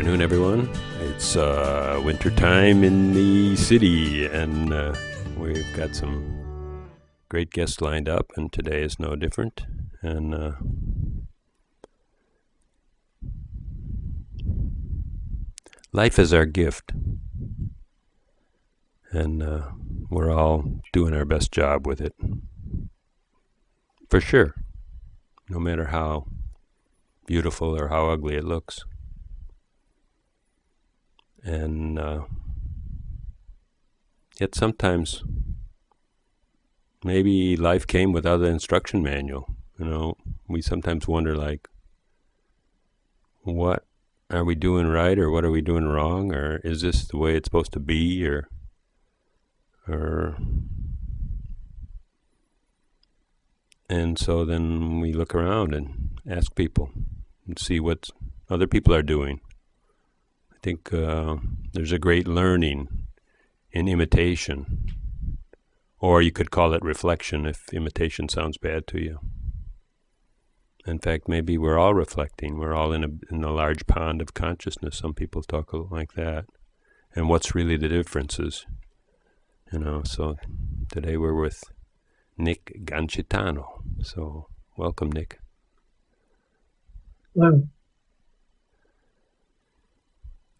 afternoon, everyone. It's winter time in the city, and we've got some great guests lined up, and today is no different. And life is our gift, and we're all doing our best job with it, for sure, no matter how beautiful or how ugly it looks. And yet sometimes maybe life came without an instruction manual. You know, we sometimes wonder, like, what are we doing right, or what are we doing wrong, or is this the way it's supposed to be, or and so then we look around and ask people and see what other people are doing. I think there's a great learning in imitation, or you could call it reflection if imitation sounds bad to you. In fact, maybe we're all reflecting. We're all in a large pond of consciousness. Some people talk like that. And what's really the differences? You know, so today we're with Nick Gancitano. So welcome, Nick. Hello.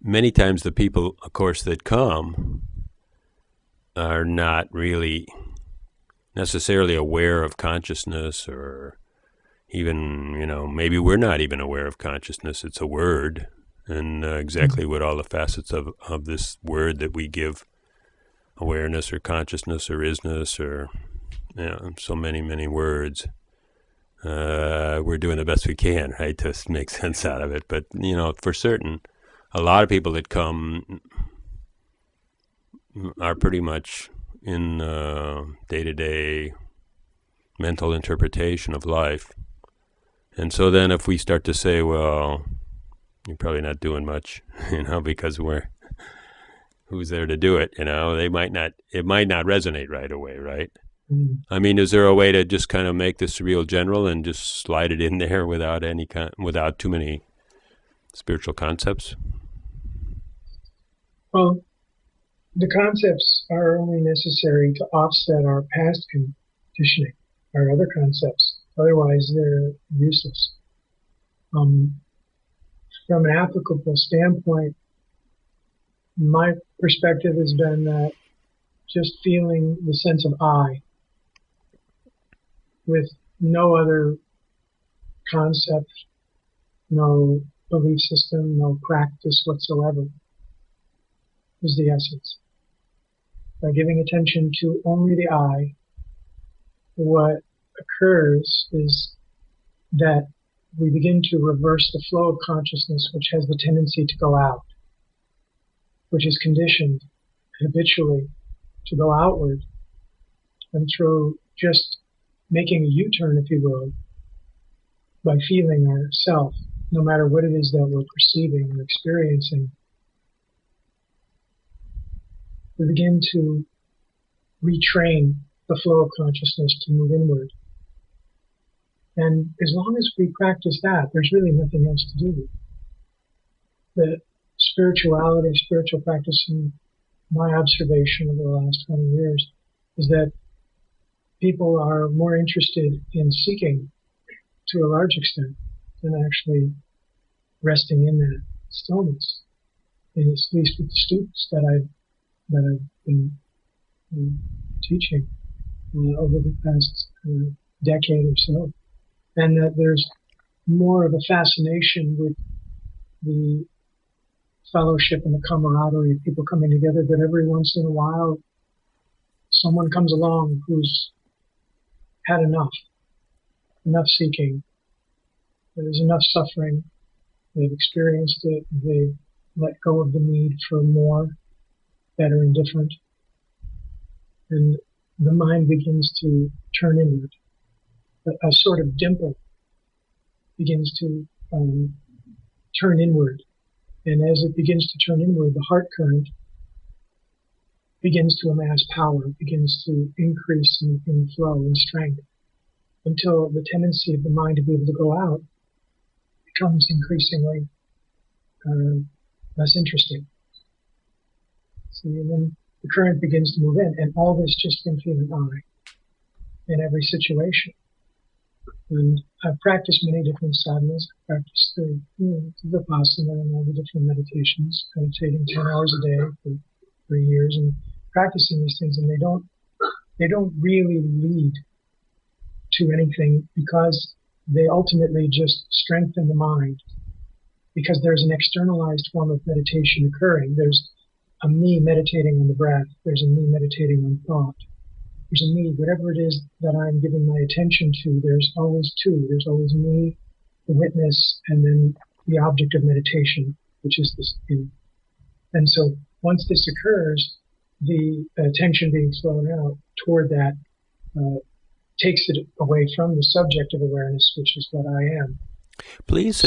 Many times the people, of course, that come are not really necessarily aware of consciousness, or even, you know, maybe we're not even aware of consciousness. It's a word, and exactly what all the facets of this word that we give awareness or consciousness or isness, or, you know, so many words. We're doing the best we can, right, to make sense out of it. But, you know, for certain, a lot of people that come are pretty much in day-to-day mental interpretation of life. And so then if we start to say, well, you're probably not doing much, you know, because who's there to do it, you know, it might not resonate right away, right? I mean, is there a way to just kind of make this real general and just slide it in there without without too many spiritual concepts? Well, the concepts are only necessary to offset our past conditioning, our other concepts. Otherwise, they're useless. From an applicable standpoint, my perspective has been that just feeling the sense of I with no other concept, no belief system, no practice whatsoever is the essence. By giving attention to only the I, what occurs is that we begin to reverse the flow of consciousness, which has the tendency to go out, which is conditioned habitually to go outward. And through just making a U-turn, if you will, by feeling ourself, no matter what it is that we're perceiving or experiencing, we begin to retrain the flow of consciousness to move inward. And as long as we practice that, there's really nothing else to do. The spiritual practice, in my observation over the last 20 years, is that people are more interested in seeking to a large extent than actually resting in that stillness. And at least with the students that I've been teaching over the past decade or so, and that there's more of a fascination with the fellowship and the camaraderie of people coming together, that every once in a while someone comes along who's had enough seeking, there's enough suffering, they've experienced it, they've let go of the need for more, better and different, and the mind begins to turn inward. A sort of dimple begins to turn inward, and as it begins to turn inward, the heart current begins to amass power, begins to increase in flow and strength, until the tendency of the mind to be able to go out becomes increasingly less interesting. See, and then the current begins to move in, and all this just infinite I in every situation. And I've practiced many different sadhanas. I've practiced the Vipassana and all the different meditations, meditating 10 hours a day for years, and practicing these things, and they don't really lead to anything, because they ultimately just strengthen the mind, because there's an externalized form of meditation occurring. There's a me meditating on the breath. There's a me meditating on thought. There's a me, whatever it is that I'm giving my attention to, there's always two. There's always me, the witness, and then the object of meditation, which is this me. And so once this occurs, the attention being flown out toward that takes it away from the subject of awareness, which is what I am. Please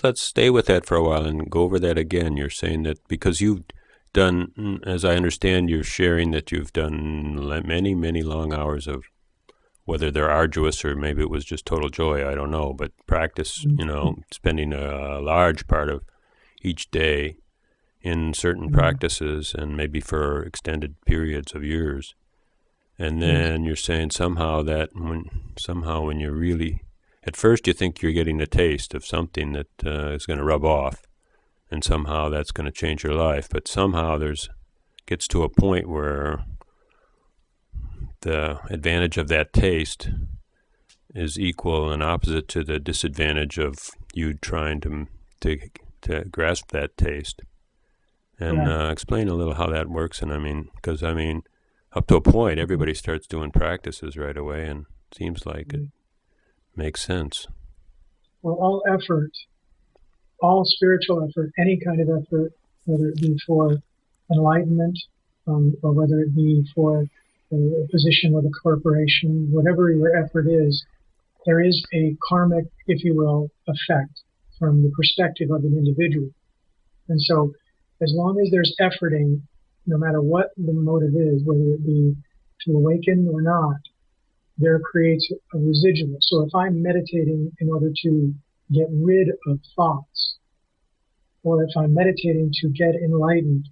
let's stay with that for a while and go over that again. You're saying that because you've done, as I understand, you're sharing that you've done many, many long hours of, whether they're arduous or maybe it was just total joy, I don't know, but practice, spending a large part of each day in certain practices, and maybe for extended periods of years. And then you're saying somehow when you're really, at first you think you're getting a taste of something that is going to rub off, and somehow that's going to change your life. But somehow gets to a point where the advantage of that taste is equal and opposite to the disadvantage of you trying to grasp that taste. And explain a little how that works. And because up to a point, everybody starts doing practices right away, and it seems like it makes sense. Well, all effort, all spiritual effort, any kind of effort, whether it be for enlightenment, or whether it be for a position with a corporation, whatever your effort is, there is a karmic, if you will, effect from the perspective of an individual. And so as long as there's efforting, no matter what the motive is, whether it be to awaken or not, there creates a residual. So if I'm meditating in order to get rid of thoughts, or if I'm meditating to get enlightened,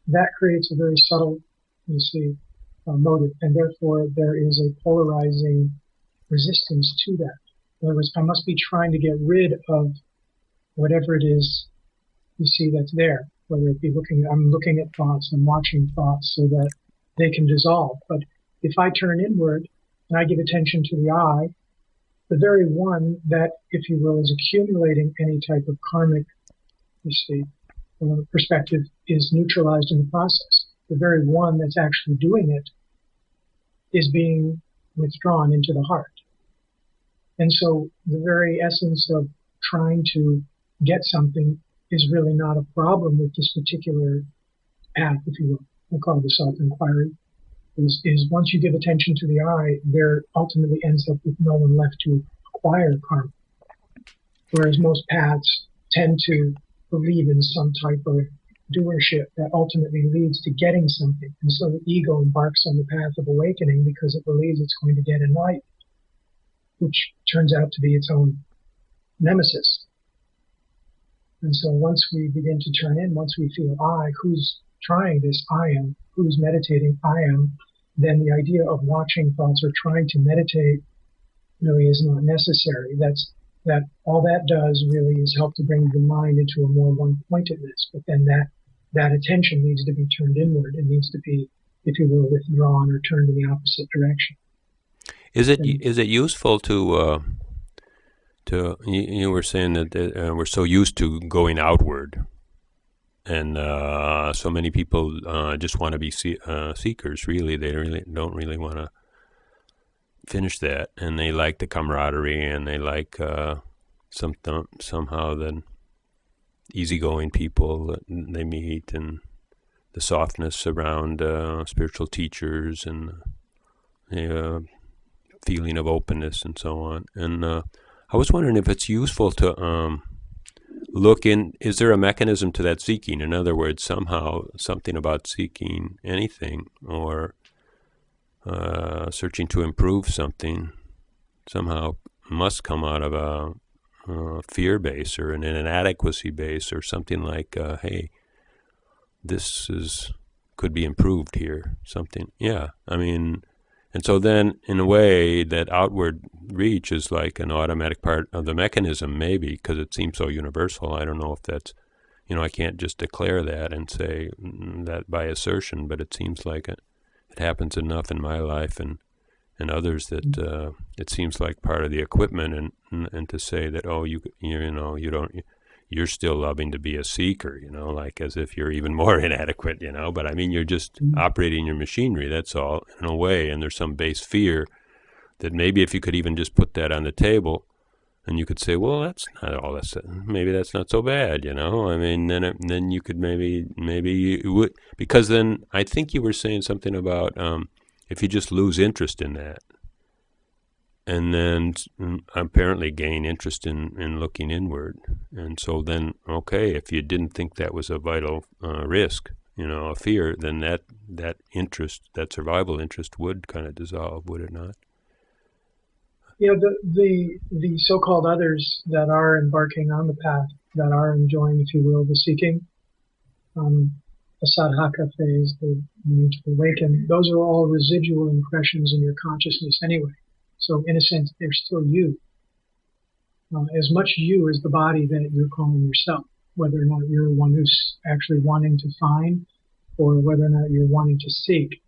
that creates a very subtle, motive, and therefore there is a polarizing resistance to that. In other words, I must be trying to get rid of whatever it is that's there. Whether it be I'm looking at thoughts, I'm watching thoughts so that they can dissolve. But if I turn inward and I give attention to the I, the very one that, if you will, is accumulating any type of karmic, perspective is neutralized in the process. The very one that's actually doing it is being withdrawn into the heart. And so the very essence of trying to get something is really not a problem with this particular path, if you will. We'll call it the self-inquiry. Is once you give attention to the I, there ultimately ends up with no one left to acquire karma. Whereas most paths tend to believe in some type of doership that ultimately leads to getting something. And so the ego embarks on the path of awakening because it believes it's going to get enlightened, which turns out to be its own nemesis. And so once we begin to turn in, once we feel I, who's trying this, I am, who's meditating, I am, then the idea of watching thoughts or trying to meditate really is not necessary. That all that does really is help to bring the mind into a more one-pointedness. But then that attention needs to be turned inward. It needs to be, if you will, withdrawn or turned in the opposite direction. Is it useful to you were saying that we're so used to going outward, and so many people just want to be seekers. Really, they don't really want to finish that, and they like the camaraderie, and they like somehow the easygoing people that they meet, and the softness around spiritual teachers, and the feeling of openness, and so on. And I was wondering if it's useful to look in, is there a mechanism to that seeking? In other words, somehow something about seeking anything or searching to improve something somehow must come out of fear base or an inadequacy base or something like, hey, this could be improved here, something. Yeah, I mean, and so then in a way that outward reach is like an automatic part of the mechanism, maybe, because it seems so universal. I don't know if that's, I can't just declare that and say that by assertion, but it seems like it happens enough in my life and others that it seems like part of the equipment, and to say that, oh, you're still loving to be a seeker, like as if you're even more inadequate, but I mean, you're just operating your machinery, that's all, in a way, and there's some base fear that maybe if you could even just put that on the table, and you could say, well, that's not all maybe that's not so bad, I mean, then you could maybe you would, because then I think you were saying something about if you just lose interest in that, and then apparently gain interest in looking inward. And so then, okay, if you didn't think that was a vital risk, a fear, then that interest, that survival interest would kind of dissolve, would it not? Yeah, the so-called others that are embarking on the path, that are enjoying, if you will, the seeking, the sadhaka phase, the need to awaken, those are all residual impressions in your consciousness anyway. So in a sense, they're still you. As much you as the body that you're calling yourself, whether or not you're one who's actually wanting to find or whether or not you're wanting to seek.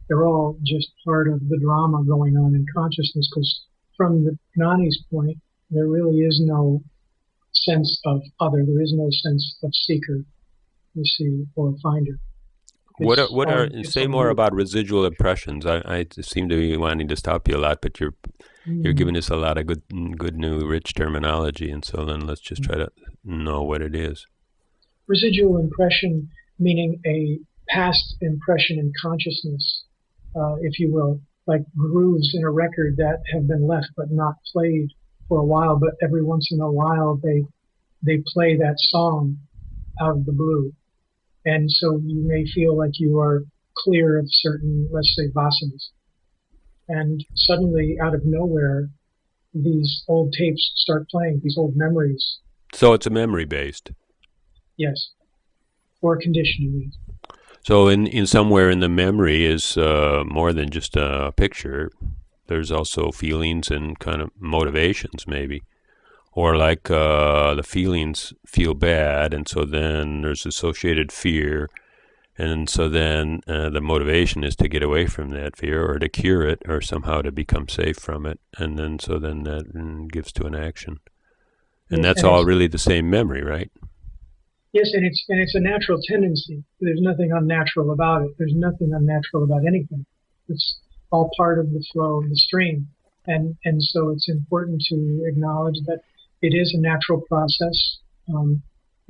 They're all just part of the drama going on in consciousness, because from the jnani's point, there really is no sense of other. There is no sense of seeker, you see, or finder. Say more about residual impressions. I seem to be wanting to stop you a lot, but you're giving us a lot of good new rich terminology, and so then let's just try to know what it is. Residual impression, meaning a past impression in consciousness, if you will, like grooves in a record that have been left but not played for a while, but every once in a while they play that song out of the blue. And so you may feel like you are clear of certain, let's say, vasanas. And suddenly, out of nowhere, these old tapes start playing, these old memories. So it's a memory-based? Yes. Or conditioning. So in somewhere in the memory is more than just a picture. There's also feelings and kind of motivations, maybe. Or like the feelings feel bad, and so then there's associated fear, and so then the motivation is to get away from that fear or to cure it or somehow to become safe from it, and then so then that gives to an action. And that's all really the same memory, right? Yes, and it's a natural tendency. There's nothing unnatural about it. There's nothing unnatural about anything. It's all part of the flow of the stream. And so it's important to acknowledge that it is a natural process.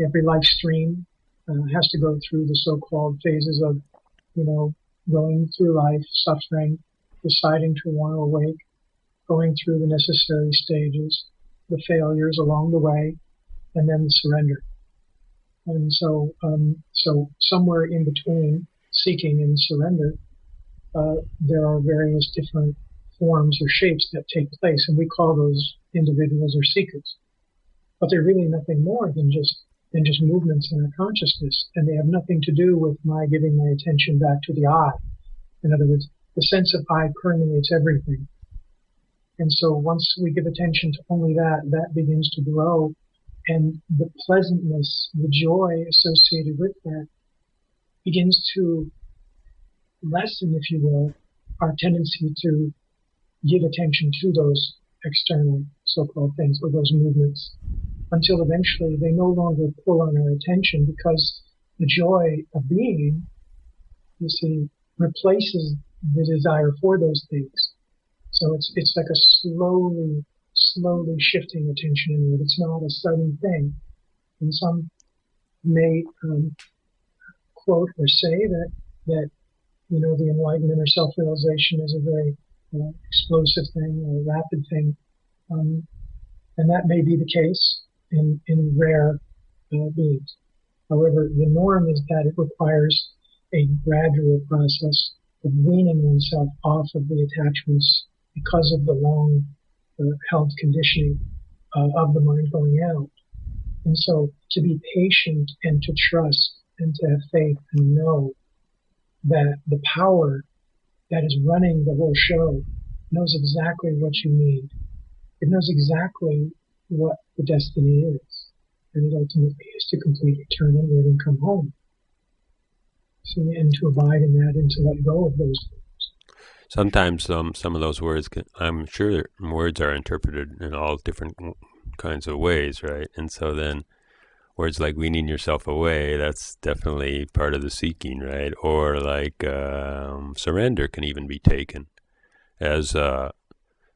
Every life stream has to go through the so-called phases of, going through life, suffering, deciding to want to awake, going through the necessary stages, the failures along the way, and then the surrender. And so somewhere in between seeking and surrender, there are various different forms or shapes that take place, and we call those individuals or seekers. But they're really nothing more than just movements in our consciousness, and they have nothing to do with my giving my attention back to the I. In other words, the sense of I permeates everything. And so once we give attention to only that, that begins to grow, and the pleasantness, the joy associated with that begins to lessen, if you will, our tendency to give attention to those external so-called things or those movements, until eventually they no longer pull on our attention, because the joy of being, you see, replaces the desire for those things. So it's like a slowly shifting attention inward. It's not a sudden thing. And some may quote or say that the enlightenment or self-realization is a very explosive thing or rapid thing, and that may be the case in rare beings. However, the norm is that it requires a gradual process of weaning oneself off of the attachments because of the long held conditioning. of the mind going out. And so to be patient and to trust and to have faith and know that the power that is running the whole show knows exactly what you need. It knows exactly what the destiny is. And it ultimately is to completely turn inward and come home. So, and to abide in that and to let go of those things. Sometimes some of those words, I'm sure words are interpreted in all different kinds of ways, right? And so then words like weaning yourself away, that's definitely part of the seeking, right? Or like surrender can even be taken as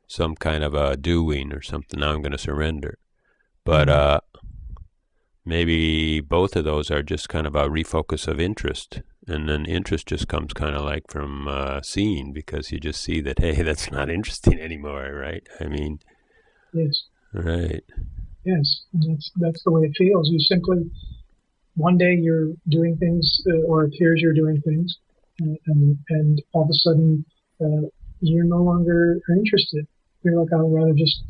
some kind of a doing or something. Now I'm going to surrender. But maybe both of those are just kind of a refocus of interest. And then interest just comes kind of like from seeing, because you just see that, hey, that's not interesting anymore, right? I mean, yes, right. Yes, that's the way it feels. You simply, one day you're doing things, or it appears you're doing things, and all of a sudden you're no longer interested. You're like, I'd rather just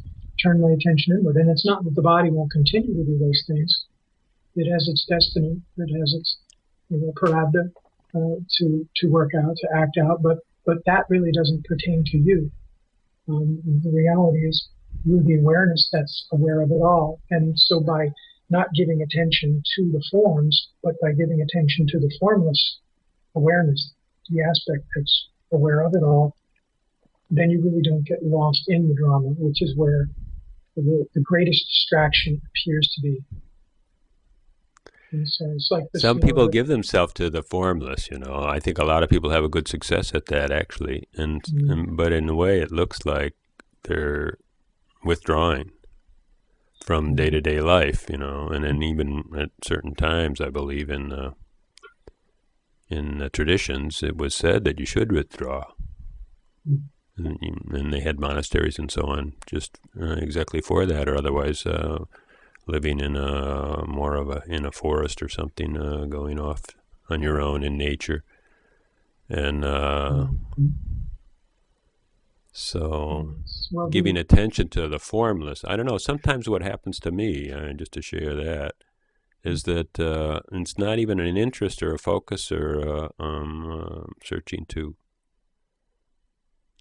turn my attention inward. And it's not that the body won't continue to do those things. It has its destiny. It has its prarabdha to work out, to act out. But that really doesn't pertain to you. The reality is you're the awareness that's aware of it all. And so by not giving attention to the forms, but by giving attention to the formless awareness, the aspect that's aware of it all, then you really don't get lost in the drama, which is where the greatest distraction appears to be. And so it's like this. Some people give themselves to the formless, I think a lot of people have a good success at that, actually. But in a way, it looks like they're withdrawing from day-to-day life, and then even at certain times, I believe in the traditions, it was said that you should withdraw. And they had monasteries and so on, just exactly for that, or otherwise living in in a forest or something, going off on your own in nature. And so giving attention to the formless, I don't know, sometimes what happens to me, just to share that, is that it's not even an interest or a focus or searching to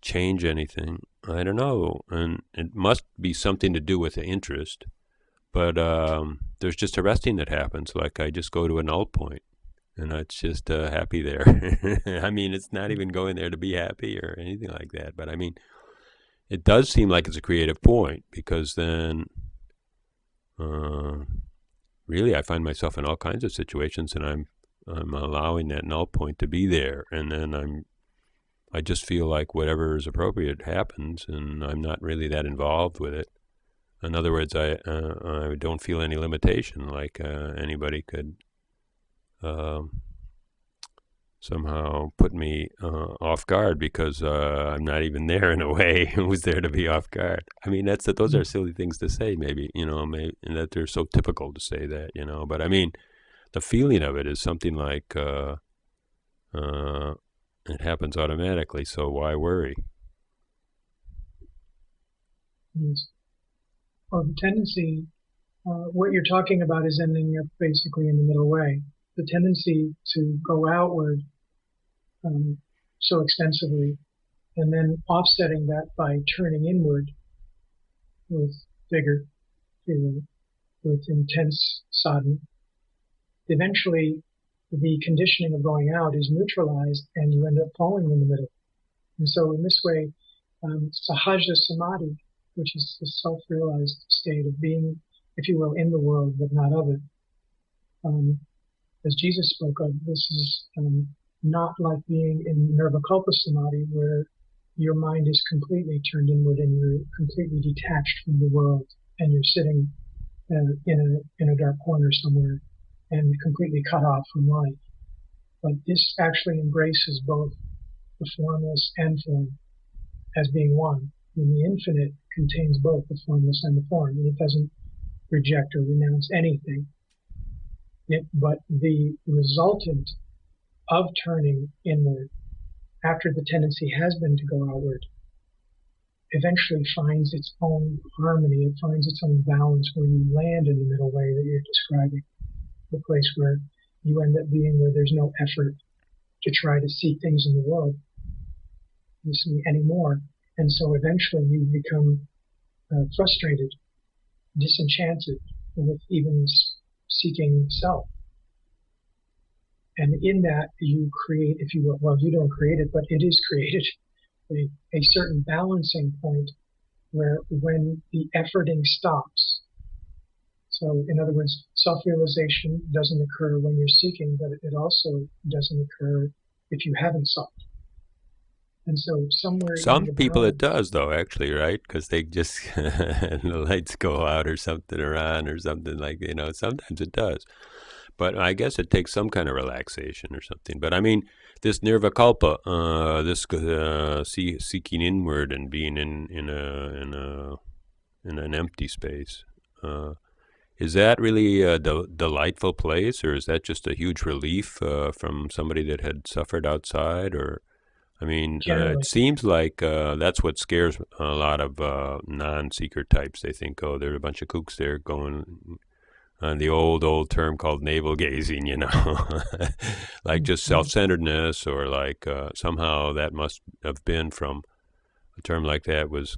change anything. I don't know, and it must be something to do with the interest, but there's just a resting that happens. Like I just go to a null point, and it's just happy there. I mean, it's not even going there to be happy or anything like that, but I mean, it does seem like it's a creative point, because then really I find myself in all kinds of situations, and I'm allowing that null point to be there, and then I just feel like whatever is appropriate happens, and I'm not really that involved with it. In other words, I don't feel any limitation, like anybody could somehow put me off guard, because I'm not even there in a way. Who's there to be off guard? I mean, those are silly things to say, maybe, and that they're so typical to say that, But I mean, the feeling of it is something like it happens automatically, so why worry? Yes. Well, the tendency, what you're talking about is ending up basically in the middle way. The tendency to go outward so extensively, and then offsetting that by turning inward with vigor, with intense sadhana. Eventually, the conditioning of going out is neutralized, and you end up falling in the middle. And so in this way, sahaja samadhi, which is the self-realized state of being, if you will, in the world, but not of it, as Jesus spoke of, this is not like being in nirvikalpa samadhi, where your mind is completely turned inward and you're completely detached from the world, and you're sitting in a dark corner somewhere and completely cut off from life. But this actually embraces both the formless and form as being one. And the infinite contains both the formless and the form, and it doesn't reject or renounce anything. But the resultant of turning inward, after the tendency has been to go outward, eventually finds its own harmony. It finds its own balance where you land in the middle way that you're describing, the place where you end up being where there's no effort to try to see things in the world anymore. And so eventually you become frustrated, disenchanted with even seeking self. And in that you create, if you will, well, you don't create it, but it is created, a certain balancing point where when the efforting stops. So in other words, self-realization doesn't occur when you're seeking, but it also doesn't occur if you haven't sought. And so somewhere Some in the people it balance, does, though, actually, right? Because they just, the lights go out or something, or on or something like, sometimes it does. But I guess it takes some kind of relaxation or something. But I mean, this nirvikalpa, this seeking inward and being in an empty space, is that really a delightful place, or is that just a huge relief from somebody that had suffered outside? Or, I mean, it generally, seems like that's what scares a lot of non-seeker types. They think, oh, there are a bunch of kooks there going on the old term called navel gazing, like just self-centeredness, or like somehow that must have been from a term like that was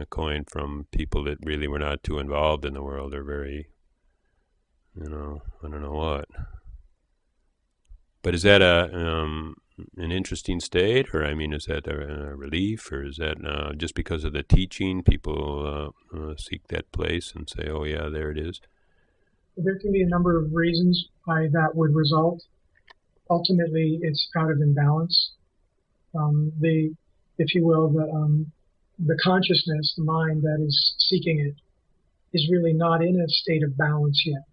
coined from people that really were not too involved in the world, or very, I don't know what. But is that an interesting state, or I mean, is that a relief, or is that just because of the teaching, people seek that place and say, oh yeah, there it is? there can be a number of reasons why that would result. Ultimately, it's out of imbalance. If you will, the consciousness, the mind that is seeking it, is really not in a state of balance yet.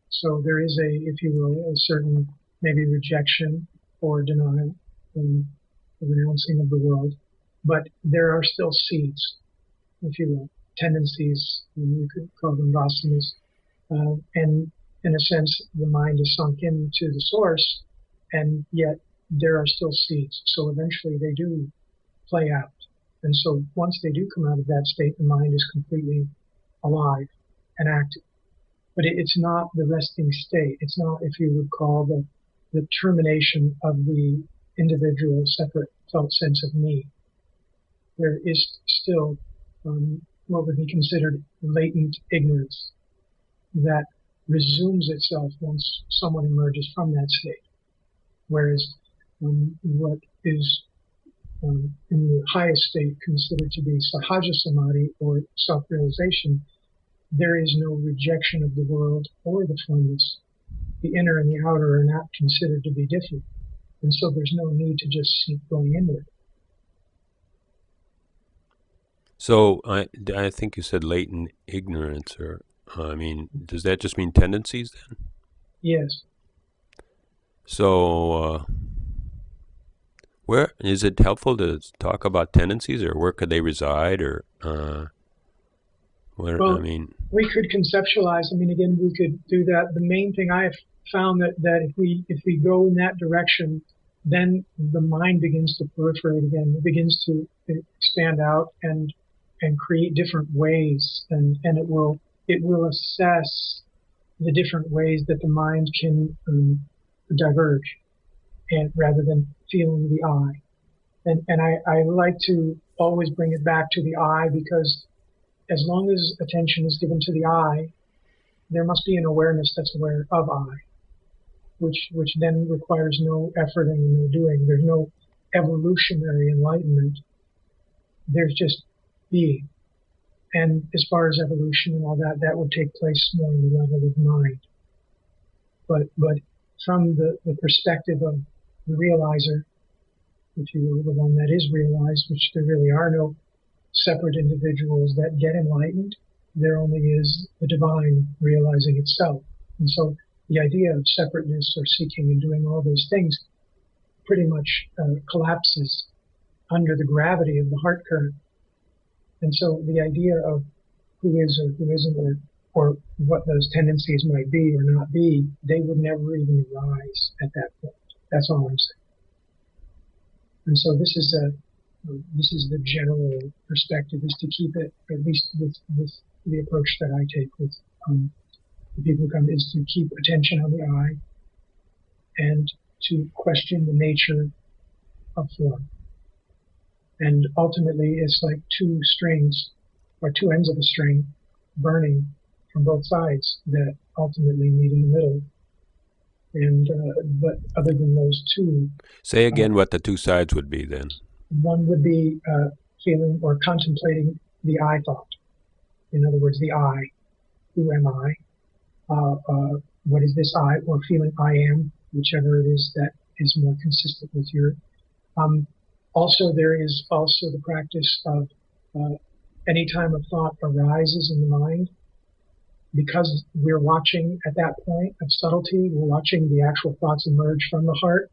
So there is if you will, a certain maybe rejection or denial and renouncing of the world, but there are still seeds, if you will, tendencies, you could call them vasanas, and in a sense, the mind is sunk into the source, and yet there are still seeds. So eventually they do play out. And so once they do come out of that state, the mind is completely alive and active. But it's not the resting state. It's not, if you would call, the termination of the individual separate felt sense of me. There is still what would be considered latent ignorance that resumes itself once someone emerges from that state. Whereas what is in the highest state considered to be sahaja samadhi, or self-realization, there is no rejection of the world or the formless. The inner and the outer are not considered to be different. And so there's no need to just keep going inward. So I think you said latent ignorance, or I mean, does that just mean tendencies then? Yes. So where is it helpful to talk about tendencies, or where could they reside, or where? Well, I mean, we could conceptualize. I mean, again, we could do that. The main thing I have found that if we go in that direction, then the mind begins to proliferate again. It begins to expand out and create different ways, and it will assess the different ways that the mind can diverge, and rather than feeling the I. And I like to always bring it back to the I, because as long as attention is given to the I, there must be an awareness that's aware of I, which then requires no efforting and no doing. There's no evolutionary enlightenment. There's just being. And as far as evolution and all that, that would take place more on the level of mind. But from the perspective of the realizer, if you will, the one that is realized, which there really are no separate individuals that get enlightened, there only is the divine realizing itself. And so the idea of separateness or seeking and doing all those things pretty much collapses under the gravity of the heart current. And so the idea of who is or who isn't, or what those tendencies might be or not be, they would never even arise at that point. That's all I'm saying. And so this is This is the general perspective, is to keep it, at least with the approach that I take with the people who come, is to keep attention on the I and to question the nature of form. And ultimately, it's like two strings, or two ends of a string, burning from both sides that ultimately meet in the middle. And but other than those two, say again what the two sides would be then. one would be feeling or contemplating the I thought. In other words, the I. Who am I? What is this I? Or feeling I am, whichever it is that is more consistent with your. Also, there is also the practice of any time a thought arises in the mind, because we're watching at that point of subtlety, we're watching the actual thoughts emerge from the heart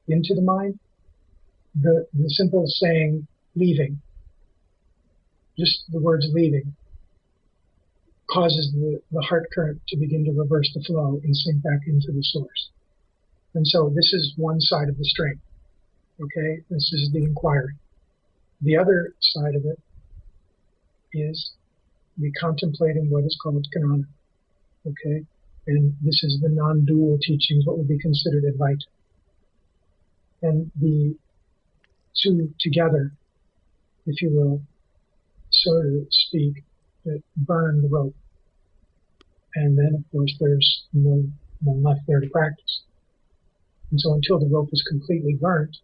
into the mind. The simple saying, leaving, just the words leaving, causes the heart current to begin to reverse the flow and sink back into the source. And so this is one side of the string. Okay, this is the inquiry. The other side of it is the contemplating what is called jnana. Okay, and this is the non-dual teachings, what would be considered Advaita. And the two together, if you will, so to speak, that burn the rope. And then, of course, there's no one left there to practice. And so until the rope is completely burnt,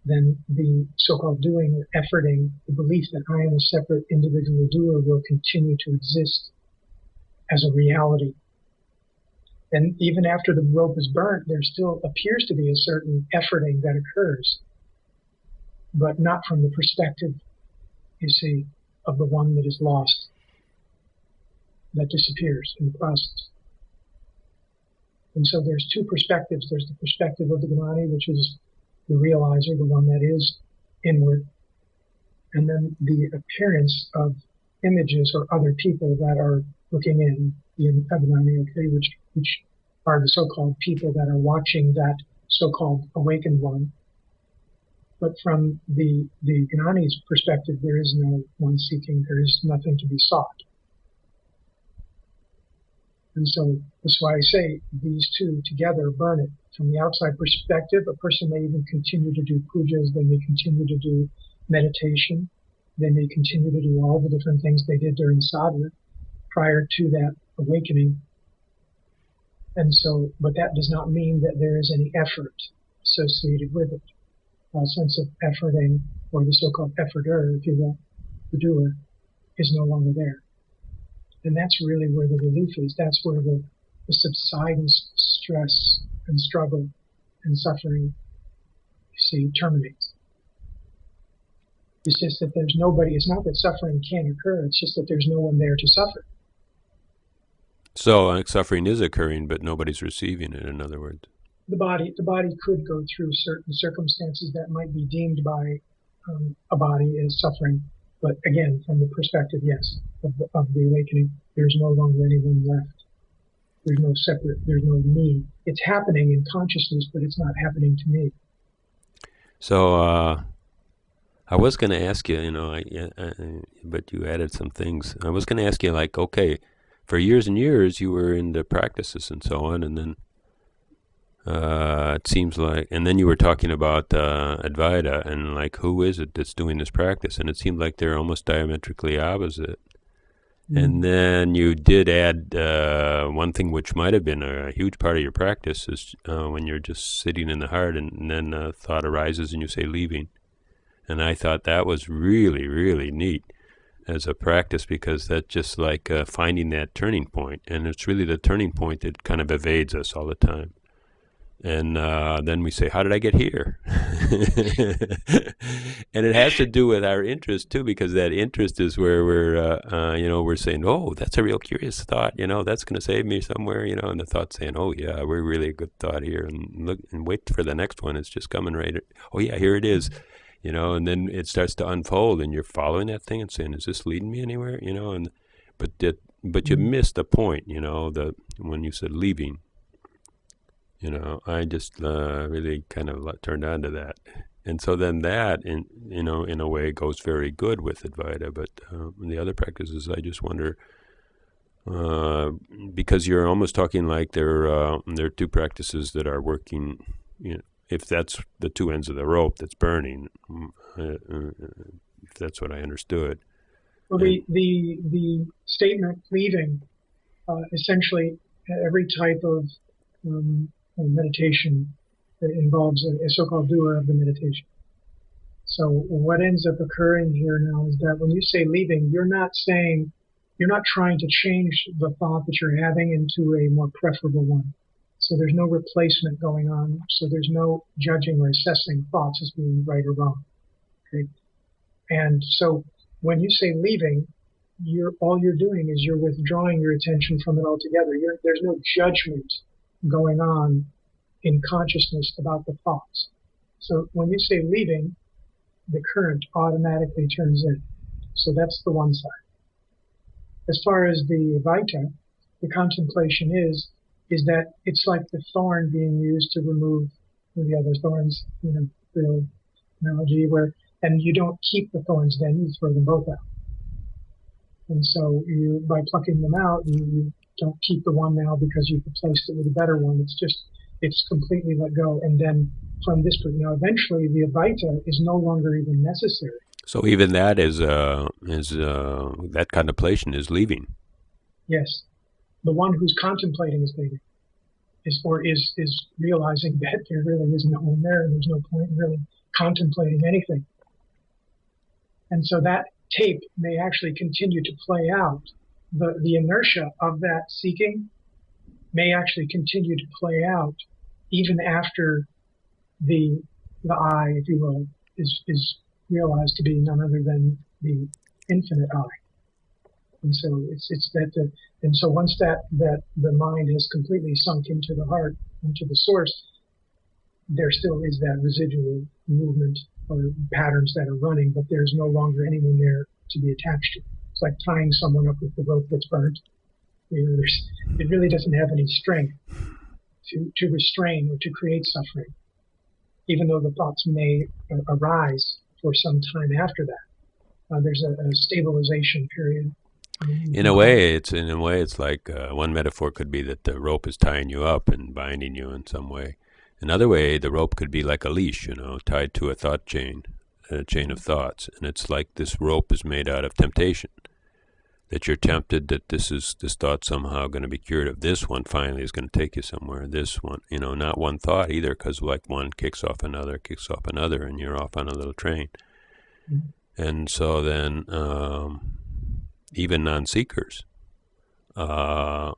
then the so-called doing or efforting, the belief that I am a separate individual doer, will continue to exist as a reality. And even after the rope is burnt, there still appears to be a certain efforting that occurs, but not from the perspective, you see, of the one that is lost, that disappears in the process. And so there's two perspectives. There's the perspective of the jnani, which is the realizer, the one that is inward, and then the appearance of images or other people that are looking in, the ajnani, okay, which are the so-called people that are watching that so-called awakened one. But from the jnani's perspective, there is no one seeking, there is nothing to be sought. And so that's why I say these two together burn it. From the outside perspective, a person may even continue to do pujas, they may continue to do meditation, they may continue to do all the different things they did during sadhana prior to that awakening. And so, but that does not mean that there is any effort associated with it. A sense of efforting, or the so-called efforter, if you will, the doer, is no longer there. And that's really where the relief is. That's where the subsidence, stress, and struggle and suffering, you see, terminates. It's just that there's nobody. It's not that suffering can't occur. It's just that there's no one there to suffer. So suffering is occurring, but nobody's receiving it, in other words. The body could go through certain circumstances that might be deemed by a body as suffering. But again, from the perspective, yes, of the awakening, there's no longer anyone left. There's no separate, there's no me. It's happening in consciousness, but it's not happening to me. So I was going to ask you, but you added some things. I was going to ask you, like, okay, for years and years you were in the practices and so on, and then it seems like, and then you were talking about Advaita, and like, who is it that's doing this practice? And it seemed like they're almost diametrically opposite. And then you did add one thing which might have been a huge part of your practice is when you're just sitting in the heart, and then a thought arises and you say leaving. And I thought that was really, really neat as a practice, because that's just like finding that turning point. And it's really the turning point that kind of evades us all the time. And then we say, how did I get here? And it has to do with our interest too, because that interest is where we're saying, oh, that's a real curious thought, that's going to save me somewhere, and the thought's saying, oh yeah, we're really a good thought here, and look and wait for the next one. It's just coming right. Oh yeah, here it is, and then it starts to unfold, and you're following that thing and saying, is this leading me anywhere, but you missed the point, when you said leaving. I just really kind of turned on to that. And so then that, in a way, goes very good with Advaita. But the other practices, I just wonder, because you're almost talking like there are two practices that are working. If that's the two ends of the rope that's burning, if that's what I understood. Well, the statement leaving, essentially, every type of meditation that involves a so-called doer of the meditation. So what ends up occurring here now is that when you say leaving, you're not trying to change the thought that you're having into a more preferable one. So there's no replacement going on. So there's no judging or assessing thoughts as being right or wrong. Okay? And so when you say leaving, all you're doing is you're withdrawing your attention from it altogether. There's no judgment going on in consciousness about the thoughts. So when you say leaving, the current automatically turns in. So that's the one side. As far as the Advaita, the contemplation is that it's like the thorn being used to remove the other thorns, the analogy and you don't keep the thorns then, you throw them both out. And so by plucking them out, you don't keep the one now because you've replaced it with a better one. It's completely let go. And then from this point, eventually the Advaita is no longer even necessary. So even that is that contemplation is leaving. Yes. The one who's contemplating is leaving. Is realizing that there really is no one there and there's no point in really contemplating anything. And so that tape may actually continue to play out. The inertia of that seeking may actually continue to play out even after the I, if you will, is realized to be none other than the infinite I. And so it's that and so once that the mind has completely sunk into the heart, into the source, there still is that residual movement or patterns that are running, but there's no longer anyone there to be attached to. It's like tying someone up with the rope that's burnt. It really doesn't have any strength to restrain or to create suffering, even though the thoughts may arise for some time after that. There's a stabilization period. In a way, it's like one metaphor could be that the rope is tying you up and binding you in some way. Another way, the rope could be like a leash, tied to a thought chain, a chain of thoughts. And it's like this rope is made out of temptation, that you're tempted that this thought somehow going to be cured of. This one finally is going to take you somewhere. This one, not one thought either, because like one kicks off another, and you're off on a little train. Mm-hmm. And so then even non-seekers, so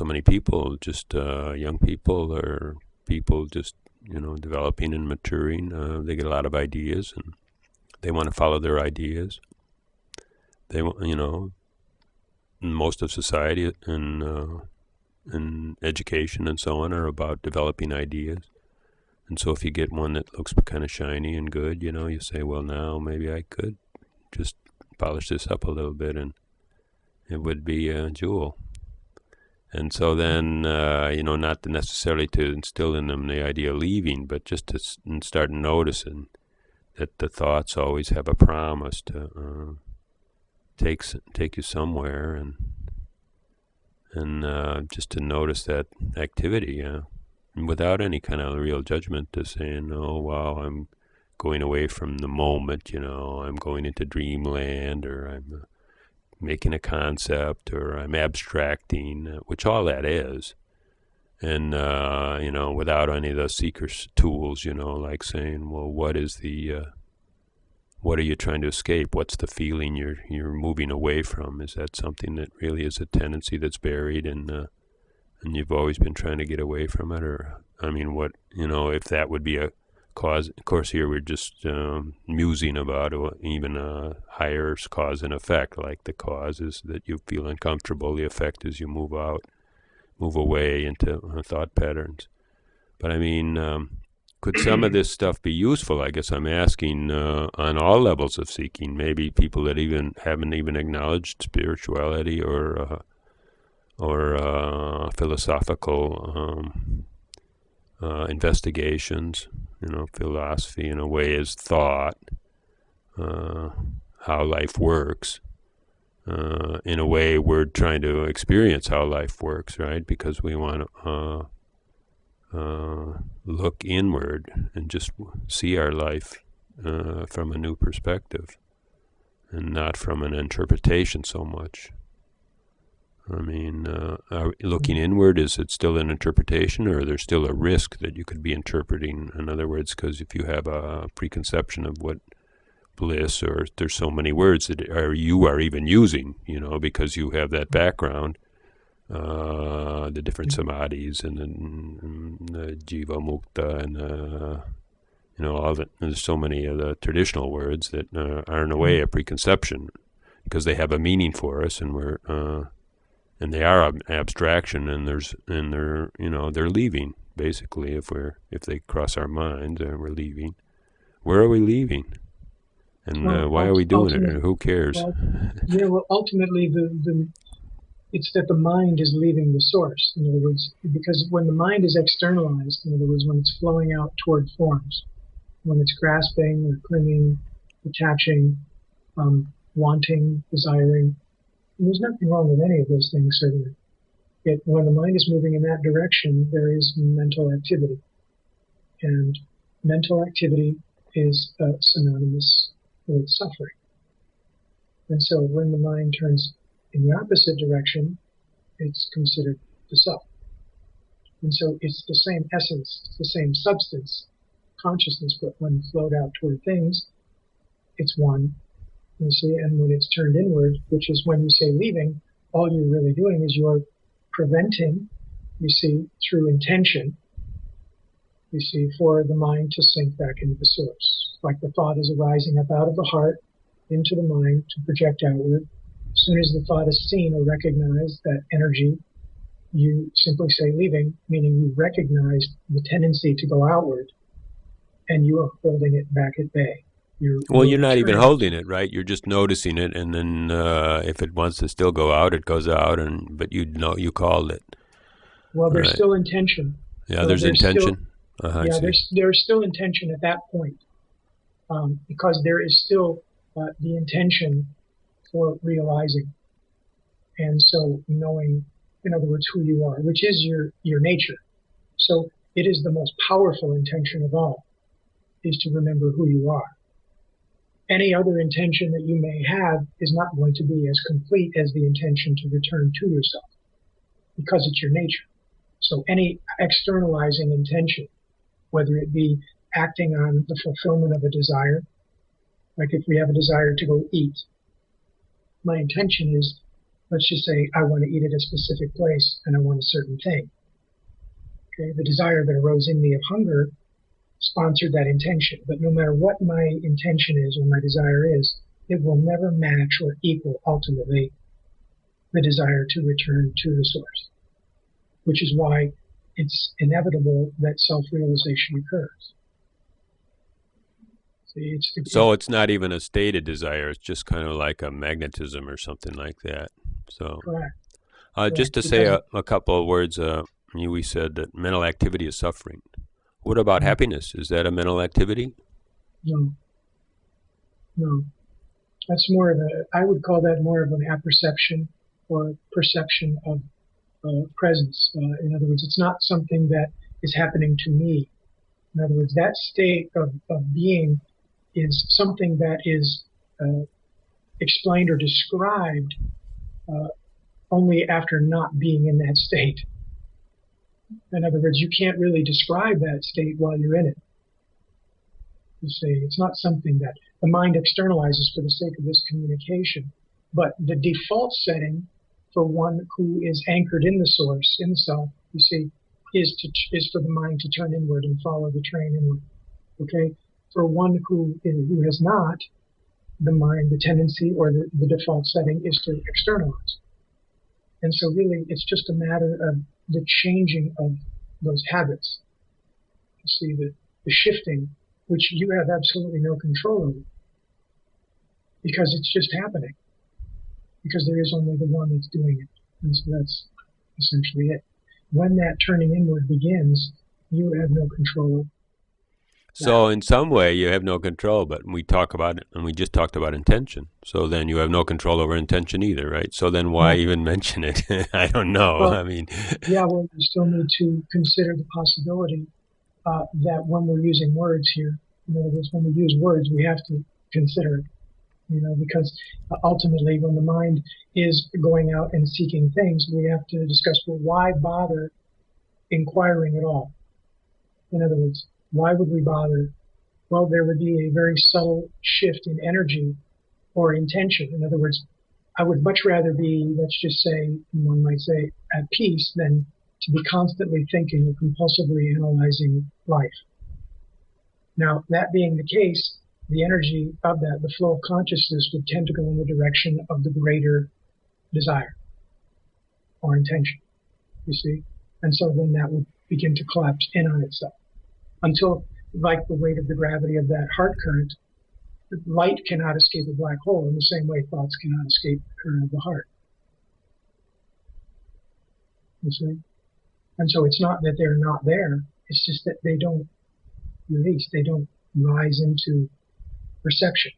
many people, just young people or people just, developing and maturing, they get a lot of ideas and they want to follow their ideas. They, most of society and education and so on are about developing ideas. And so if you get one that looks kind of shiny and good, you say, well, now maybe I could just polish this up a little bit and it would be a jewel. And so then, not necessarily to instill in them the idea of leaving, but just to start noticing that the thoughts always have a promise to take you somewhere, and just to notice that activity, without any kind of real judgment, to saying, oh, wow, I'm going away from the moment, I'm going into dreamland, or I'm making a concept, or I'm abstracting, which all that is. And, without any of those seeker's tools, like saying, well, what are you trying to escape? What's the feeling you're moving away from? Is that something that really is a tendency that's buried and you've always been trying to get away from it? Or, what, if that would be a cause. Of course, here we're just musing about even a higher cause and effect. Like the cause is that you feel uncomfortable. The effect is you move away into thought patterns. But could some of this stuff be useful? I guess I'm asking on all levels of seeking. Maybe people that even haven't even acknowledged spirituality or philosophical investigations. philosophy in a way is thought, how life works. In a way, we're trying to experience how life works, right? Because we want to look inward and just see our life from a new perspective, and not from an interpretation so much. I mean, looking inward, is it still an interpretation, or there's still a risk that you could be interpreting? In other words, because if you have a preconception of what bliss, or there's so many words that you are even using, because you have that background, the different samadhis and the jiva mukta and all that. There's so many of the traditional words that are in a way a preconception, because they have a meaning for us, and and they are abstraction, and they're leaving basically. If they cross our mind, we're leaving. Where are we leaving? And why are we doing it? And who cares? Ultimately, it's that the mind is leaving the source. In other words, because when the mind is externalized, in other words, when it's flowing out toward forms, when it's grasping or clinging, attaching, wanting, desiring, and there's nothing wrong with any of those things, certainly. Yet when the mind is moving in that direction, there is mental activity. And mental activity is synonymous with suffering. And so when the mind turns in the opposite direction, it's considered the self. And so it's the same essence, it's the same substance, consciousness, but when flowed out toward things, it's one, you see, and when it's turned inward, which is when you say leaving, all you're really doing is you're preventing, you see, through intention, you see, for the mind to sink back into the source. Like the thought is arising up out of the heart into the mind to project outward. As soon as the thought is seen or recognized, that energy, you simply say leaving, meaning you recognize the tendency to go outward, and you are holding it back at bay. You're not even holding it, right? You're just noticing it, and then if it wants to still go out, it goes out, but you called it. Well, there's still intention. Yeah, there's intention. There's still intention at that point, because there is still the intention for realizing, and so knowing, in other words, who you are, which is your nature. So it is the most powerful intention of all, is to remember who you are. Any other intention that you may have is not going to be as complete as the intention to return to yourself, because it's your nature. So any externalizing intention, whether it be acting on the fulfillment of a desire, like if we have a desire to go eat, my intention is, let's just say I want to eat at a specific place and I want a certain thing. Okay, the desire that arose in me of hunger sponsored that intention, but no matter what my intention is or my desire is, it will never match or equal ultimately the desire to return to the source, which is why it's inevitable that self-realization occurs. See, so it's not even a stated desire, it's just kind of like a magnetism or something like that. So correct. Just to say a couple of words, we said that mental activity is suffering. What about happiness? Is that a mental activity? No. That's more of I would call that more of an apperception or perception of presence. In other words, it's not something that is happening to me. In other words, that state of being is something that is explained or described only after not being in that state. In other words, you can't really describe that state while you're in it. You see, it's not something that the mind externalizes for the sake of this communication, but the default setting for one who is anchored in the source, in the self, you see, is for the mind to turn inward and follow the train inward. Okay, for one who has not, the mind, the tendency or the default setting is to externalize. And so really, it's just a matter of the changing of those habits. You see, the shifting, which you have absolutely no control over, because it's just happening. Because there is only the one that's doing it. And so that's essentially it. When that turning inward begins, you have no control. So in some way you have no control, but we talk about it, and we just talked about intention. So then you have no control over intention either, right? So then why Well, even mention it? I don't know. well, I mean, yeah, well, you still need to consider the possibility that when we're using words here, in other words, when we use words, we have to consider it, because ultimately, when the mind is going out and seeking things, we have to discuss, well, why bother inquiring at all? In other words, why would we bother? Well, there would be a very subtle shift in energy or intention. In other words, I would much rather be, let's just say, one might say, at peace than to be constantly thinking or compulsively analyzing life. Now, that being the case, the energy of that, the flow of consciousness, would tend to go in the direction of the greater desire or intention, you see? And so then that would begin to collapse in on itself until, like the weight of the gravity of that heart current, light cannot escape a black hole in the same way thoughts cannot escape the current of the heart, you see? And so it's not that they're not there, it's just that they don't release, they don't rise into perception.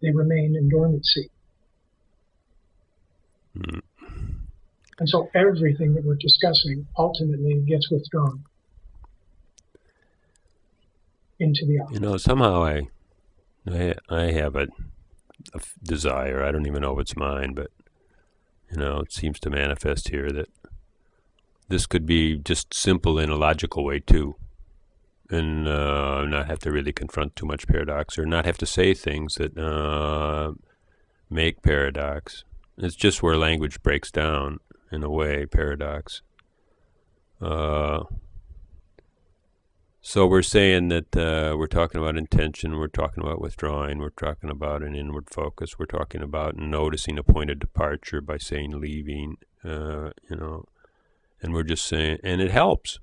They remain in dormancy. mm. And so everything that we're discussing ultimately gets withdrawn into the opposite. Somehow I have a desire. I don't even know if it's mine, but it seems to manifest here that this could be just simple in a logical way too, and not have to really confront too much paradox, or not have to say things that make paradox. It's just where language breaks down, in a way, paradox. So we're saying that we're talking about intention, we're talking about withdrawing, we're talking about an inward focus, we're talking about noticing a point of departure by saying leaving, and we're just saying, and it helps.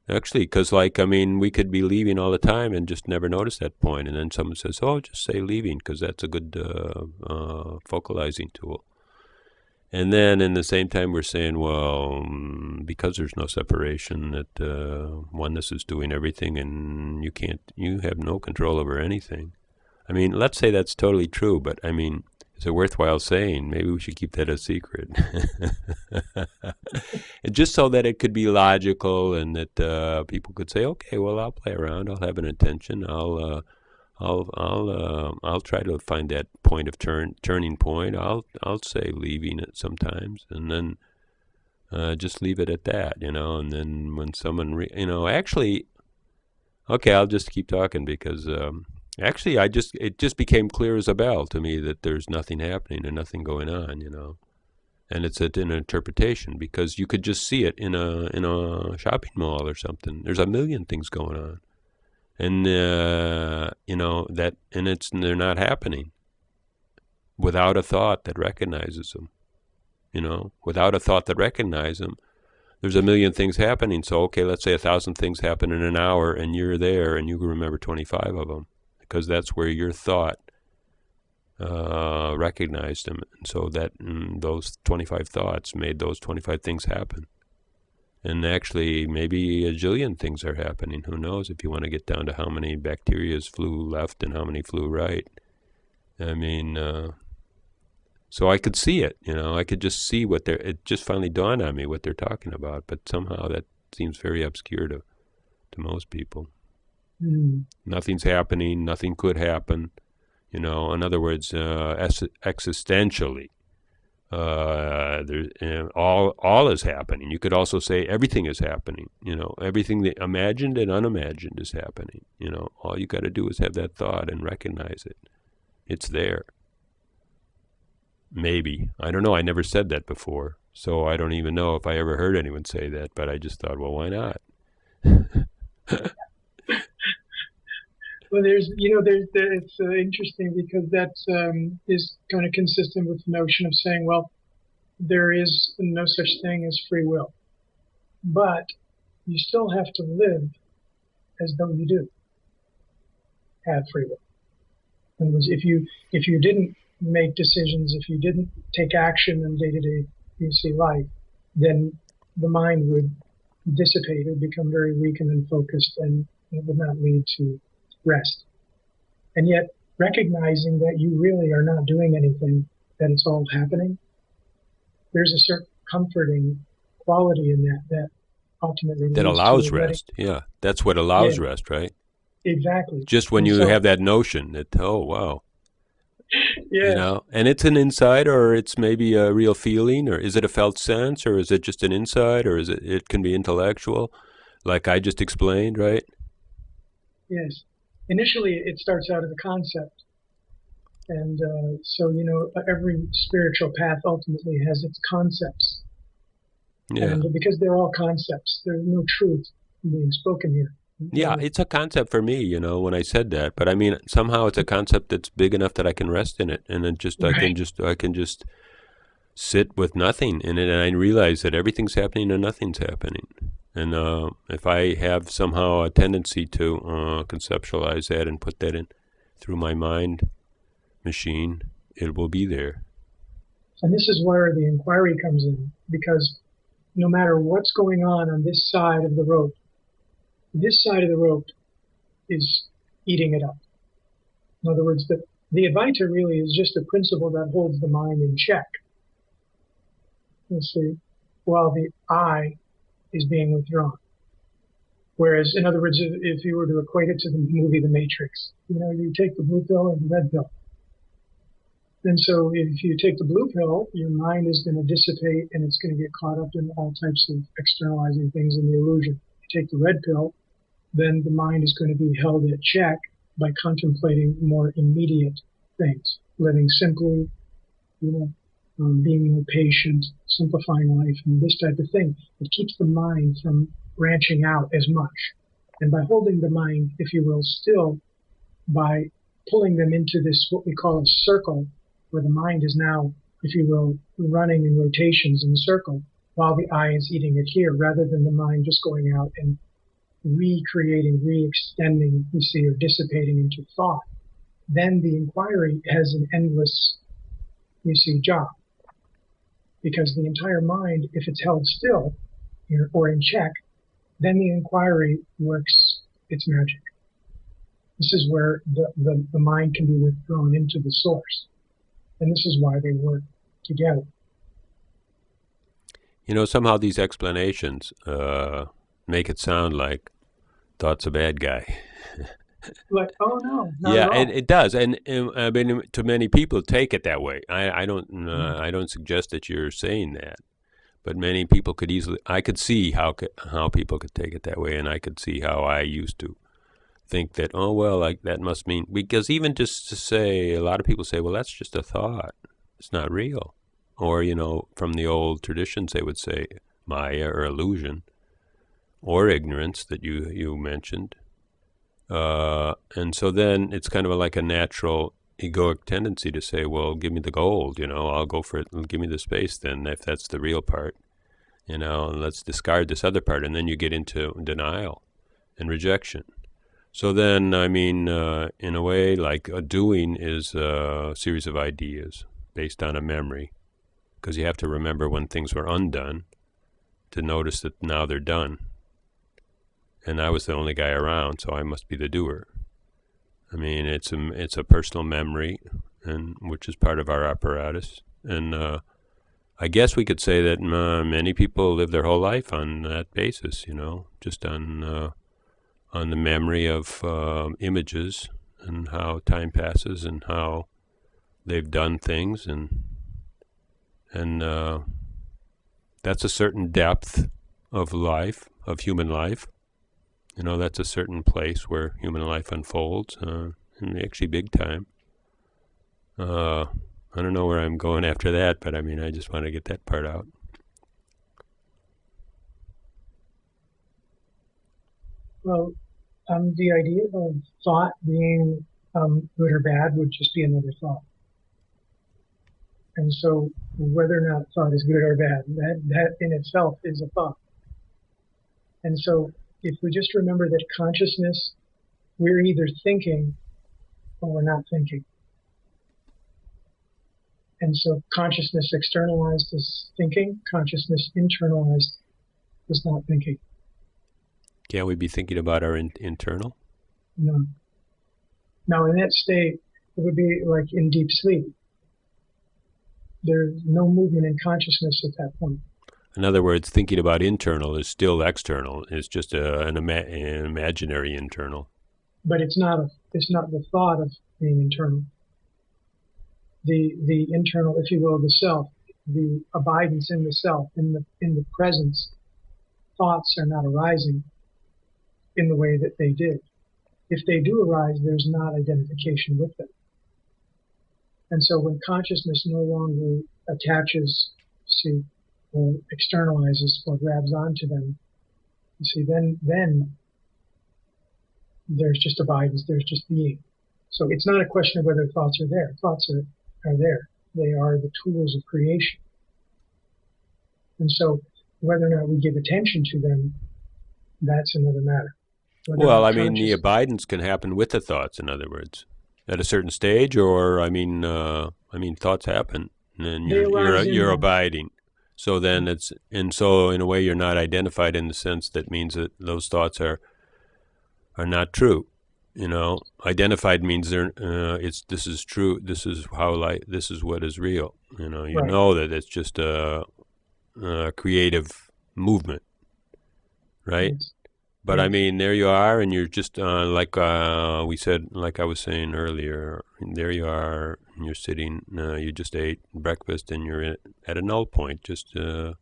Actually, because we could be leaving all the time and just never notice that point, and then someone says, "Oh, just say leaving," because that's a good focalizing tool. And then, in the same time, we're saying, well, because there's no separation, that oneness is doing everything, and you have no control over anything. Let's say that's totally true, but it's a worthwhile saying. Maybe we should keep that a secret. And just so that it could be logical, and that people could say, okay, well, I'll play around. I'll have an intention. I'll try to find that point of turning point. I'll say leaving it sometimes, and then just leave it at that, And then when someone, actually, okay, I'll just keep talking because. Actually, it just became clear as a bell to me that there's nothing happening and nothing going on, And it's an interpretation, because you could just see it in a shopping mall or something. There's a million things going on, and they're not happening without a thought that recognizes them. Without a thought that recognizes them, there's a million things happening. So okay, let's say 1,000 things happen in an hour, and you're there, and you can remember 25 of them. Because that's where your thought recognized them. And so that those 25 thoughts made those 25 things happen. And actually, maybe a jillion things are happening. Who knows, if you want to get down to how many bacteria flew left and how many flew right. So I could see it, I could just see it just finally dawned on me what they're talking about. But somehow that seems very obscure to most people. Nothing's happening. Nothing could happen. In other words, existentially, all is happening. You could also say everything is happening. Everything that imagined and unimagined is happening. All you got to do is have that thought and recognize it. It's there. Maybe. I don't know. I never said that before, so I don't even know if I ever heard anyone say that. But I just thought, well, why not? Well, it's interesting because that is kind of consistent with the notion of saying, well, there is no such thing as free will, but you still have to live as though you do have free will. In other words, if you didn't make decisions, if you didn't take action in day-to-day life, then the mind would dissipate, it would become very weak and unfocused, and It would not lead to rest. And yet, recognizing that you really are not doing anything, that it's all happening, there's a certain comforting quality in that ultimately That leads to allows letting. rest. Yeah, that's what allows rest, right? Exactly. Just when And you so, have that notion that, oh, wow, yes, and it's an insight, or it's maybe a real feeling, or is it a felt sense, or is it just an insight, or it can be intellectual, like I just explained, right? yes. Initially, it starts out as a concept. And so, every spiritual path ultimately has its concepts. Yeah. And because they're all concepts, there's no truth being spoken here. Yeah, it's a concept for me, when I said that, but I mean, somehow it's a concept that's big enough that I can rest in it, and Right. I can just sit with nothing in it, and I realize that everything's happening and nothing's happening. And if I have somehow a tendency to conceptualize that and put that in through my mind machine, it will be there. And this is where the inquiry comes in, because no matter what's going on this side of the rope, this side of the rope is eating it up. In other words, the Advaita really is just a principle that holds the mind in check. You see, while the I is being withdrawn. Whereas, in other words, if you were to equate it to the movie The Matrix, you take the blue pill and the red pill. And so if you take the blue pill, your mind is going to dissipate and it's going to get caught up in all types of externalizing things in the illusion. If you take the red pill, then the mind is going to be held at check by contemplating more immediate things, living simply, being more patient, simplifying life, and this type of thing. It keeps the mind from branching out as much. And by holding the mind, if you will, still, by pulling them into this, what we call a circle, where the mind is now, if you will, running in rotations in a circle, while the I is eating it here, rather than the mind just going out and recreating, re-extending, or dissipating into thought, then the inquiry has an endless, job. Because the entire mind, if it's held still or in check, then the inquiry works its magic. This is where the mind can be withdrawn into the source. And this is why they work together. Somehow these explanations make it sound like thought's a bad guy. Like, oh no, not Yeah, at all. it does, and I mean, to many people take it that way. I don't suggest that you're saying that, but many people could easily. I could see how people could take it that way, and I could see how I used to think that. Oh well, like that must mean, because even just to say, a lot of people say, well, that's just a thought. It's not real, or from the old traditions, they would say Maya or illusion, or ignorance that you mentioned. And so then it's kind of like a natural egoic tendency to say, well, give me the gold, I'll go for it, give me the space then, if that's the real part, and let's discard this other part. And then you get into denial and rejection. So then, I mean, in a way, like a doing is a series of ideas based on a memory, because you have to remember when things were undone to notice that now they're done. And I was the only guy around, so I must be the doer. I mean, it's a personal memory, and which is part of our apparatus. And I guess we could say that many people live their whole life on that basis, just on the memory of images and how time passes and how they've done things, and that's a certain depth of life, of human life. That's a certain place where human life unfolds, and actually big time. I don't know where I'm going after that, but I mean, I just want to get that part out. Well, the idea of thought being good or bad would just be another thought. And so whether or not thought is good or bad, that in itself is a thought. And so if we just remember that consciousness, we're either thinking or we're not thinking. And so consciousness externalized is thinking, consciousness internalized is not thinking. Can't we be thinking about our internal? No. Now, in that state, it would be like in deep sleep. There's no movement in consciousness at that point. In other words, thinking about internal is still external. It's just an imaginary internal. But it's not the thought of being internal. The internal, if you will, the self, the abidance in the self, in the presence, thoughts are not arising in the way that they did. If they do arise, there's not identification with them. And so when consciousness no longer attaches, or externalizes or grabs onto them, then there's just abidance, there's just being. So it's not a question of whether thoughts are there. Thoughts are there. They are the tools of creation. And so whether or not we give attention to them, that's another matter. Well, I mean, the abidance can happen with the thoughts, in other words, at a certain stage, or I mean, thoughts happen, and you're abiding. So then so in a way you're not identified in the sense that means that those thoughts are not true. Identified means this is true. This is this is what is real. You right. know that it's just a creative movement, right? Yes. But yes. I mean, there you are, and you're just like we said, like I was saying earlier. There you are, and you're sitting. You just ate breakfast, and you're at a null point. Just I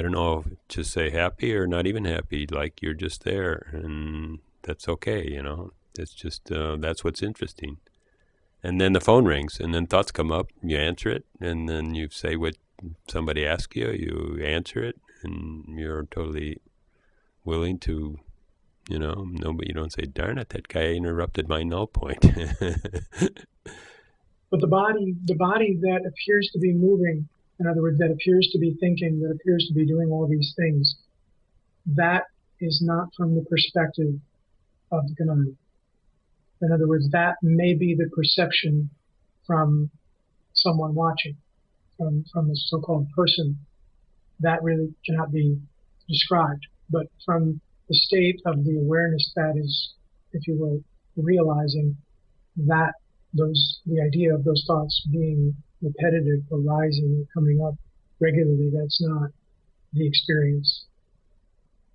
don't know, to say happy or not even happy. Like you're just there, and that's okay. It's just that's what's interesting. And then the phone rings, and then thoughts come up. You answer it, and then you say what somebody asks you. You answer it, and you're totally willing to, no, but you don't say, darn it, that guy interrupted my null point. But the body that appears to be moving, in other words, that appears to be thinking, that appears to be doing all these things, that is not from the perspective of the jnani. In other words, that may be the perception from someone watching, from a so-called person. That really cannot be described. But from the state of the awareness that is, if you will, realizing that the idea of those thoughts being repetitive, arising, coming up regularly, that's not the experience.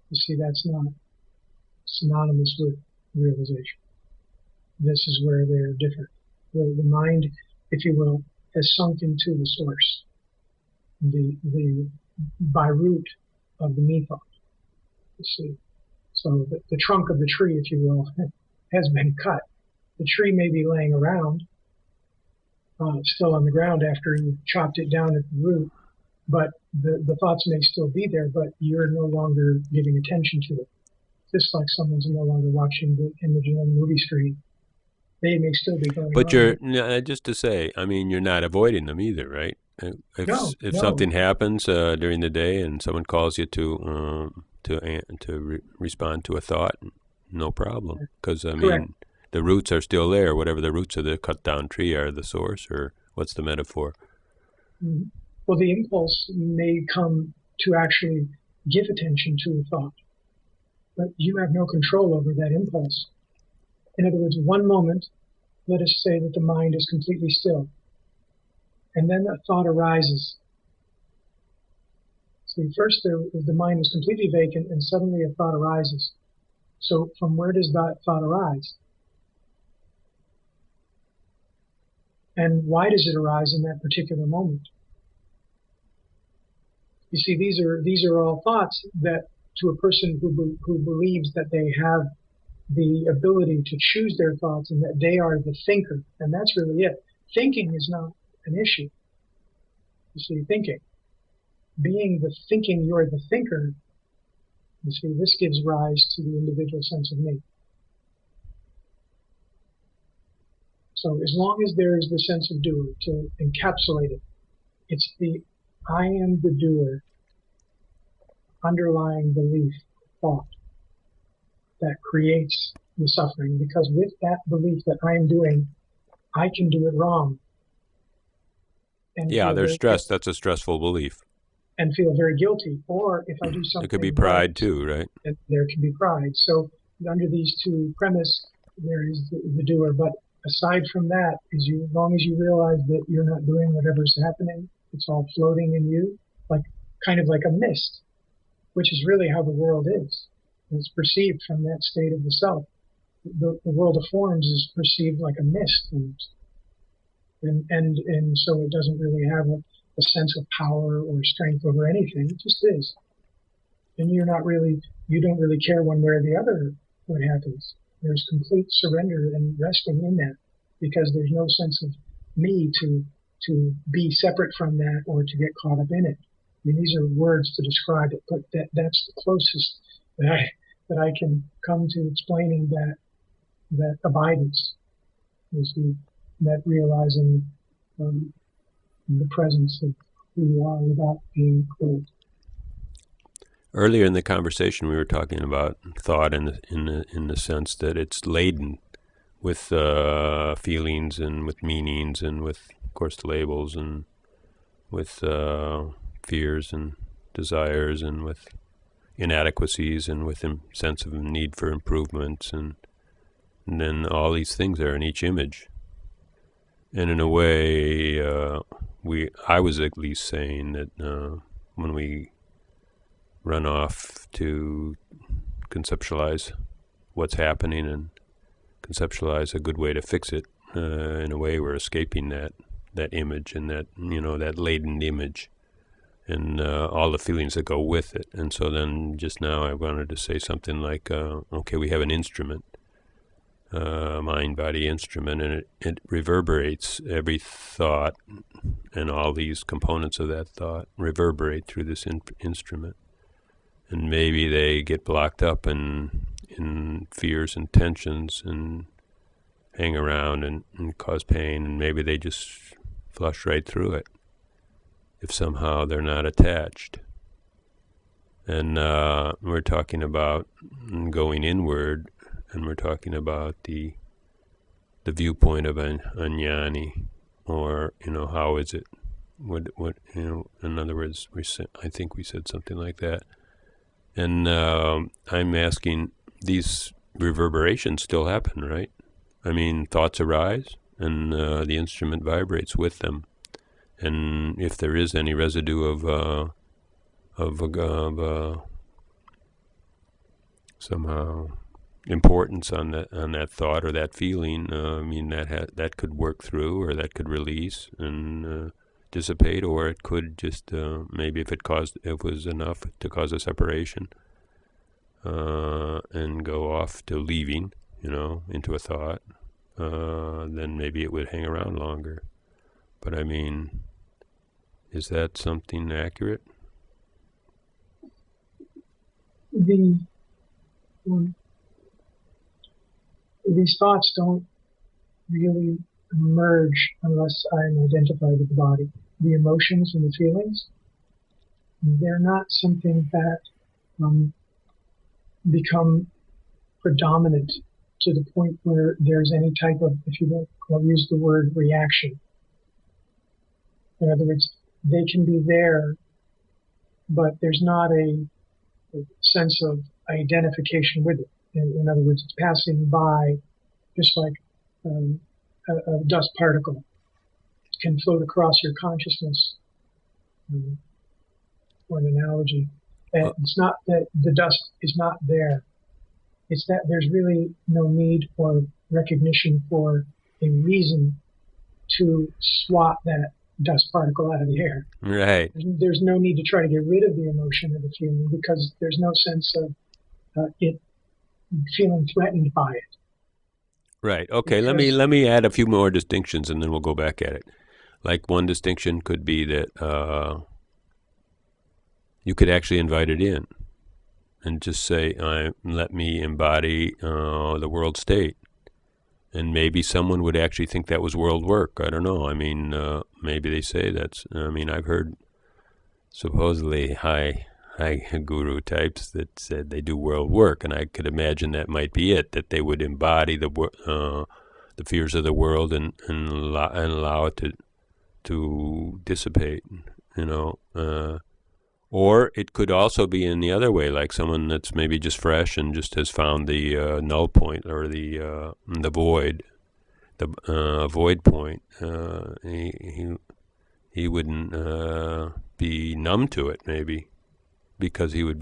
You see, that's not synonymous with realization. This is where they're different. The mind, if you will, has sunk into the source, the by root of the me thought. You see, so the trunk of the tree, if you will, has been cut. The tree may be laying around, still on the ground after you chopped it down at the root, but the thoughts may still be there, but you're no longer giving attention to it. Just like someone's no longer watching the image on the movie screen. They may still be going But on. just to say, I mean, you're not avoiding them either, right? If something happens during the day and someone calls you to respond to a thought, no problem, because I mean the roots are still there. Whatever the roots of the cut down tree are, the source, or what's the metaphor? Well, the impulse may come to actually give attention to a thought, but you have no control over that impulse. In other words, one moment, let us say that the mind is completely still, and then a thought arises. See, first the mind is completely vacant, and suddenly a thought arises. So from where does that thought arise? And why does it arise in that particular moment? You see, these are all thoughts that, to a person who believes that they have the ability to choose their thoughts and that they are the thinker, and that's really it. Thinking is not an issue. You see, thinking. Being the thinking, you're the thinker, you see, this gives rise to the individual sense of me. So as long as there is the sense of doer, to encapsulate it, it's the I am the doer underlying belief, thought, that creates the suffering, because with that belief that I am doing, I can do it wrong. And there's stress. That's a stressful belief. and feel very guilty. Or if I do It could be something right, pride too, right? there can be pride. So under these two premise, there is the doer. But aside from that, as long as you realize that you're not doing whatever's happening, it's all floating in you, like kind of like a mist, which is really how the world is. It's perceived from that state of the self. The world of forms is perceived like a mist, and so it doesn't really have a sense of power or strength over anything. It just is. And you don't really care one way or the other what happens. There's complete surrender and resting in that, because there's no sense of me to be separate from that or to get caught up in it. I mean, these are words to describe it, but that's the closest that I can come to explaining that abidance, is that realizing the presence of who you are without being cold. Earlier in the conversation, we were talking about thought in the sense that it's laden with feelings and with meanings and with, of course, labels and with fears and desires and with inadequacies and with a sense of need for improvements, and then all these things are in each image. And in a way, I was at least saying that when we run off to conceptualize what's happening and conceptualize a good way to fix it, in a way we're escaping that image and that laden image and all the feelings that go with it. And so then just now I wanted to say something like, okay, we have an instrument, mind-body instrument, and it reverberates every thought, and all these components of that thought reverberate through this instrument. And maybe they get blocked up in fears and tensions and hang around and cause pain, and maybe they just flush right through it if somehow they're not attached. And we're talking about going inward, and we're talking about the viewpoint of a jnani, or how is it? What in other words, I think we said something like that. And I'm asking, these reverberations still happen, right? I mean, thoughts arise, and the instrument vibrates with them. And if there is any residue of somehow importance on that thought or that feeling, I mean, that could work through, or that could release and dissipate, or it could just maybe if it was enough to cause a separation and go off to leaving, into a thought, then maybe it would hang around longer. But I mean, is that something accurate? These thoughts don't really emerge unless I'm identified with the body. The emotions and the feelings, they're not something that become predominant to the point where there's any type of, if you will, I'll use the word reaction. In other words, they can be there, but there's not a sense of identification with it. In other words, it's passing by, just like a dust particle can float across your consciousness, or an analogy. And it's not that the dust is not there. It's that there's really no need or recognition for a reason to swat that dust particle out of the air. Right. There's no need to try to get rid of the emotion or the feeling, because there's no sense of it feeling threatened by it. Right. Okay. Let me add a few more distinctions, and then we'll go back at it. Like, one distinction could be that you could actually invite it in, and just say, "Let me embody the world state." And maybe someone would actually think that was world work. I don't know. I mean, maybe they say that's. I mean, I've heard supposedly high guru types that said they do world work, and I could imagine that might be it. That they would embody the fears of the world and allow it to dissipate. Or it could also be in the other way, like someone that's maybe just fresh and just has found the null point or the void, the void point. He wouldn't be numb to it, maybe, because he or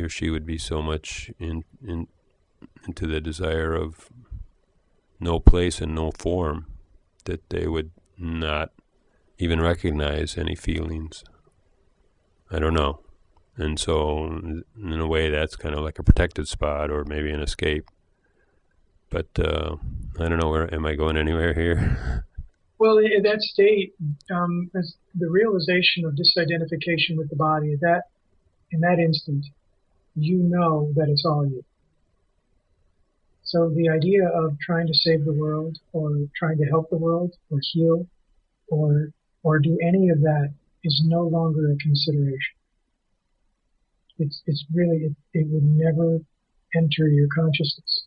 she would be so much into the desire of no place and no form that they would not even recognize any feelings. I don't know. And so, in a way, that's kind of like a protected spot or maybe an escape. But I don't know, am I going anywhere here? Well, in that state, as the realization of disidentification with the body, that in that instant, you know that it's all you. So the idea of trying to save the world or trying to help the world or heal or do any of that is no longer a consideration. It's really it would never enter your consciousness.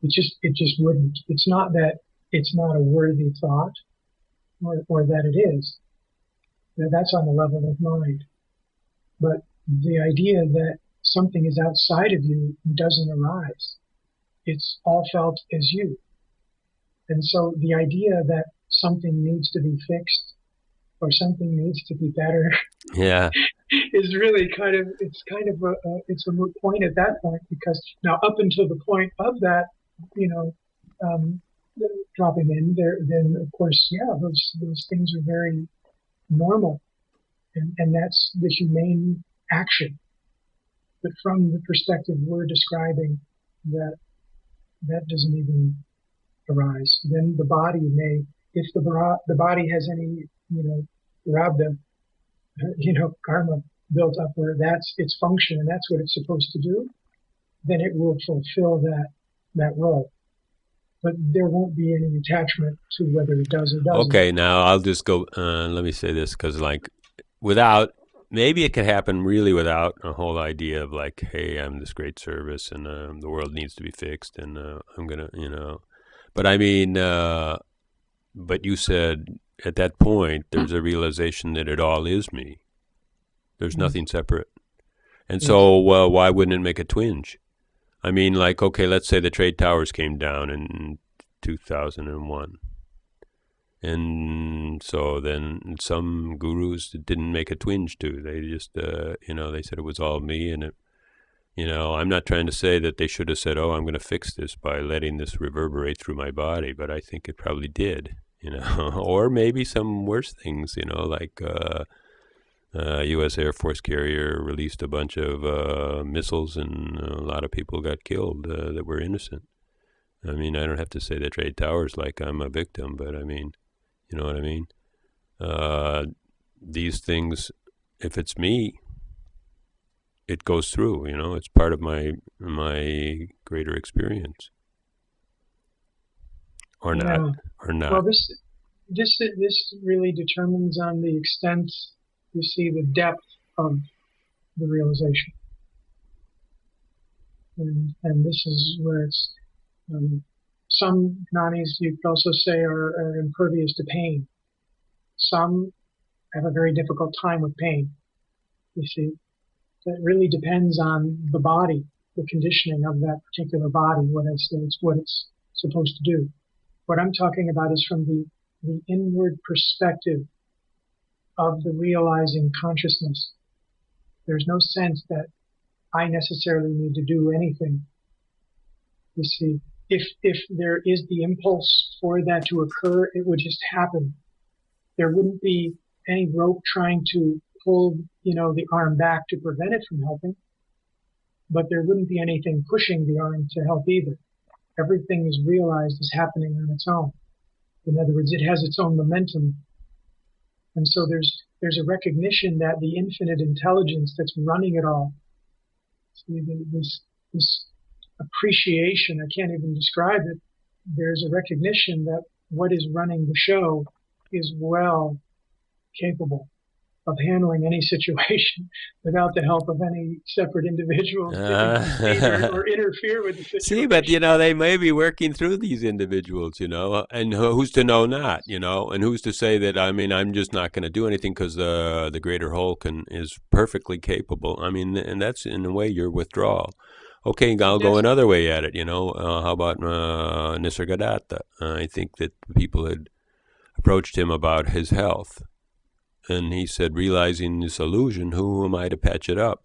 It just wouldn't. It's not that it's not a worthy thought or that it is. That's on the level of mind. But the idea that something is outside of you doesn't arise. It's all felt as you. And so the idea that something needs to be fixed or something needs to be better Yeah. is really it's a moot point at that point, because now up until the point of that, um, dropping in there, then of course, yeah, those things are very normal, and that's the humane action. But from the perspective we're describing, that doesn't even arise. Then the body may, if the body has any, rabda, karma built up where that's its function and that's what it's supposed to do, then it will fulfill that role. But there won't be any attachment to whether it does or doesn't. Okay, now I'll just go, let me say this, because maybe it could happen really without a whole idea of like, hey, I'm this great service and the world needs to be fixed and I'm going to, but I mean, but you said at that point, there's a realization that it all is me. There's nothing separate. And so, why wouldn't it make a twinge? I mean, like, okay, let's say the trade towers came down in 2001. And so then some gurus didn't make a twinge to. They just, they said it was all me. And, I'm not trying to say that they should have said, oh, I'm going to fix this by letting this reverberate through my body. But I think it probably did, or maybe some worse things, like U.S. Air Force carrier released a bunch of missiles and a lot of people got killed that were innocent. I mean, I don't have to say the trade towers like I'm a victim, but I mean, you know what I mean? These things, if it's me, it goes through, it's part of my greater experience. Or not. Well, this really determines on the extent, you see, the depth of the realization. And this is where it's, some jnanis, you could also say, are impervious to pain. Some have a very difficult time with pain. You see, it really depends on the body, the conditioning of that particular body, what it's supposed to do. What I'm talking about is from the inward perspective of the realizing consciousness. There's no sense that I necessarily need to do anything. You see, if there is the impulse for that to occur, it would just happen. There wouldn't be any rope trying to pull, the arm back to prevent it from helping. But there wouldn't be anything pushing the arm to help either. Everything is realized as happening on its own. In other words, it has its own momentum. And so there's a recognition that the infinite intelligence that's running it all, this appreciation, I can't even describe it. There's a recognition that what is running the show is well capable of handling any situation without the help of any separate individual to intervene or interfere with the situation. See, but they may be working through these individuals, and who's to know not, and who's to say that, I'm just not going to do anything because the greater whole is perfectly capable. And that's in a way your withdrawal. Okay, I'll go another way at it, how about Nisargadatta? I think that people had approached him about his health. And he said, realizing this illusion, who am I to patch it up?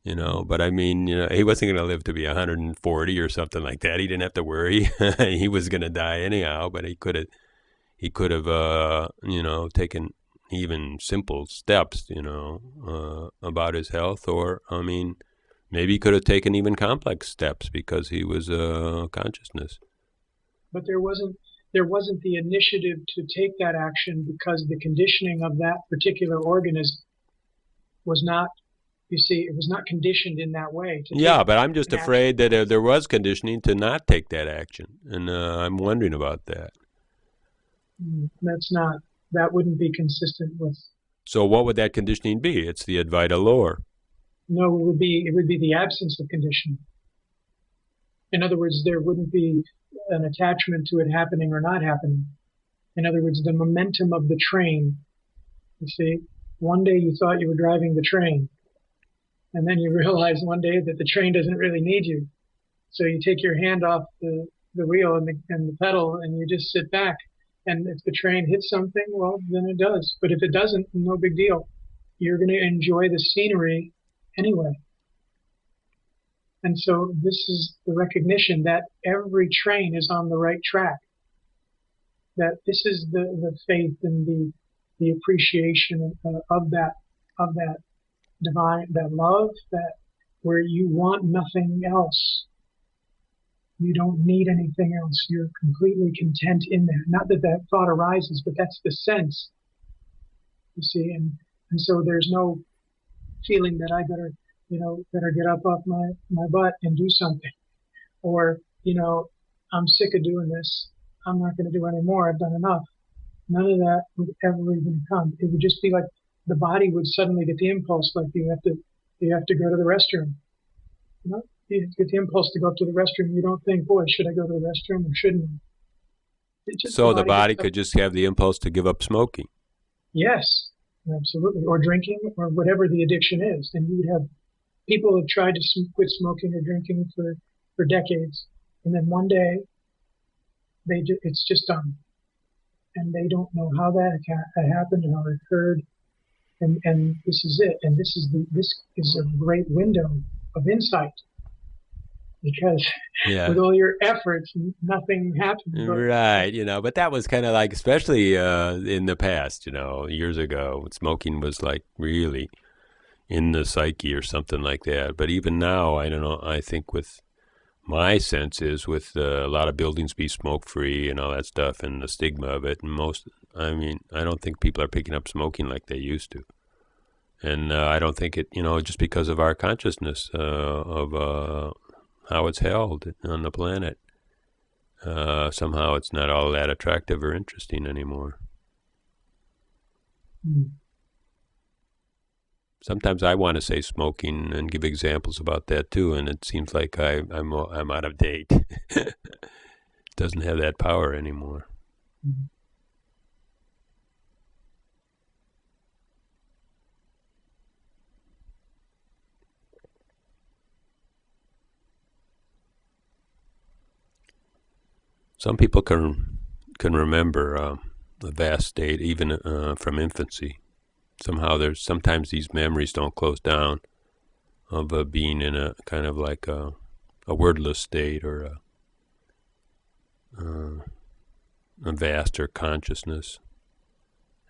But he wasn't going to live to be 140 or something like that. He didn't have to worry. He was going to die anyhow, but he could have, taken even simple steps, about his health, or, maybe he could have taken even complex steps because he was consciousness. But there wasn't the initiative to take that action because the conditioning of that particular organism was not, it was not conditioned in that way. But I'm just afraid that there was conditioning to not take that action. And I'm wondering about that. That wouldn't be consistent with. So what would that conditioning be? It's the Advaita lore. No, it would be the absence of conditioning. In other words, there wouldn't be an attachment to it happening or not happening. In other words, the momentum of the train. One day you thought you were driving the train, and then you realize one day that the train doesn't really need you. So you take your hand off the wheel and the pedal, and you just sit back. And if the train hits something, well, then it does. But if it doesn't, no big deal. You're going to enjoy the scenery anyway. And so this is the recognition that every train is on the right track. That this is the faith and the appreciation of that divine, that love, that where you want nothing else. You don't need anything else. You're completely content in there. Not that thought arises, but that's the sense. And so there's no feeling that I better get up off my butt and do something. Or, I'm sick of doing this. I'm not going to do any more. I've done enough. None of that would ever even come. It would just be like the body would suddenly get the impulse, like you have to go to the restroom. You get the impulse to go up to the restroom. You don't think, boy, should I go to the restroom or shouldn't I? So the body could just have the impulse to give up smoking. Yes, absolutely. Or drinking, or whatever the addiction is. And you would have people have tried to quit smoking or drinking for decades, and then one day it's just done, and they don't know how that happened, how it occurred, and this is it. And this is a great window of insight, because with all your efforts, nothing happened. Right, but that was kind of like, especially in the past, years ago, smoking was like really in the psyche or something like that. But even now, I don't know, I think with my sense is with a lot of buildings be smoke-free and all that stuff and the stigma of it, and I don't think people are picking up smoking like they used to. And I don't think it, just because of our consciousness of how it's held on the planet, somehow it's not all that attractive or interesting anymore. Sometimes I want to say smoking and give examples about that too, and it seems like I'm out of date. It doesn't have that power anymore. Some people can remember a vast state even from infancy. Sometimes these memories don't close down of being in a kind of like a wordless state or a vaster consciousness.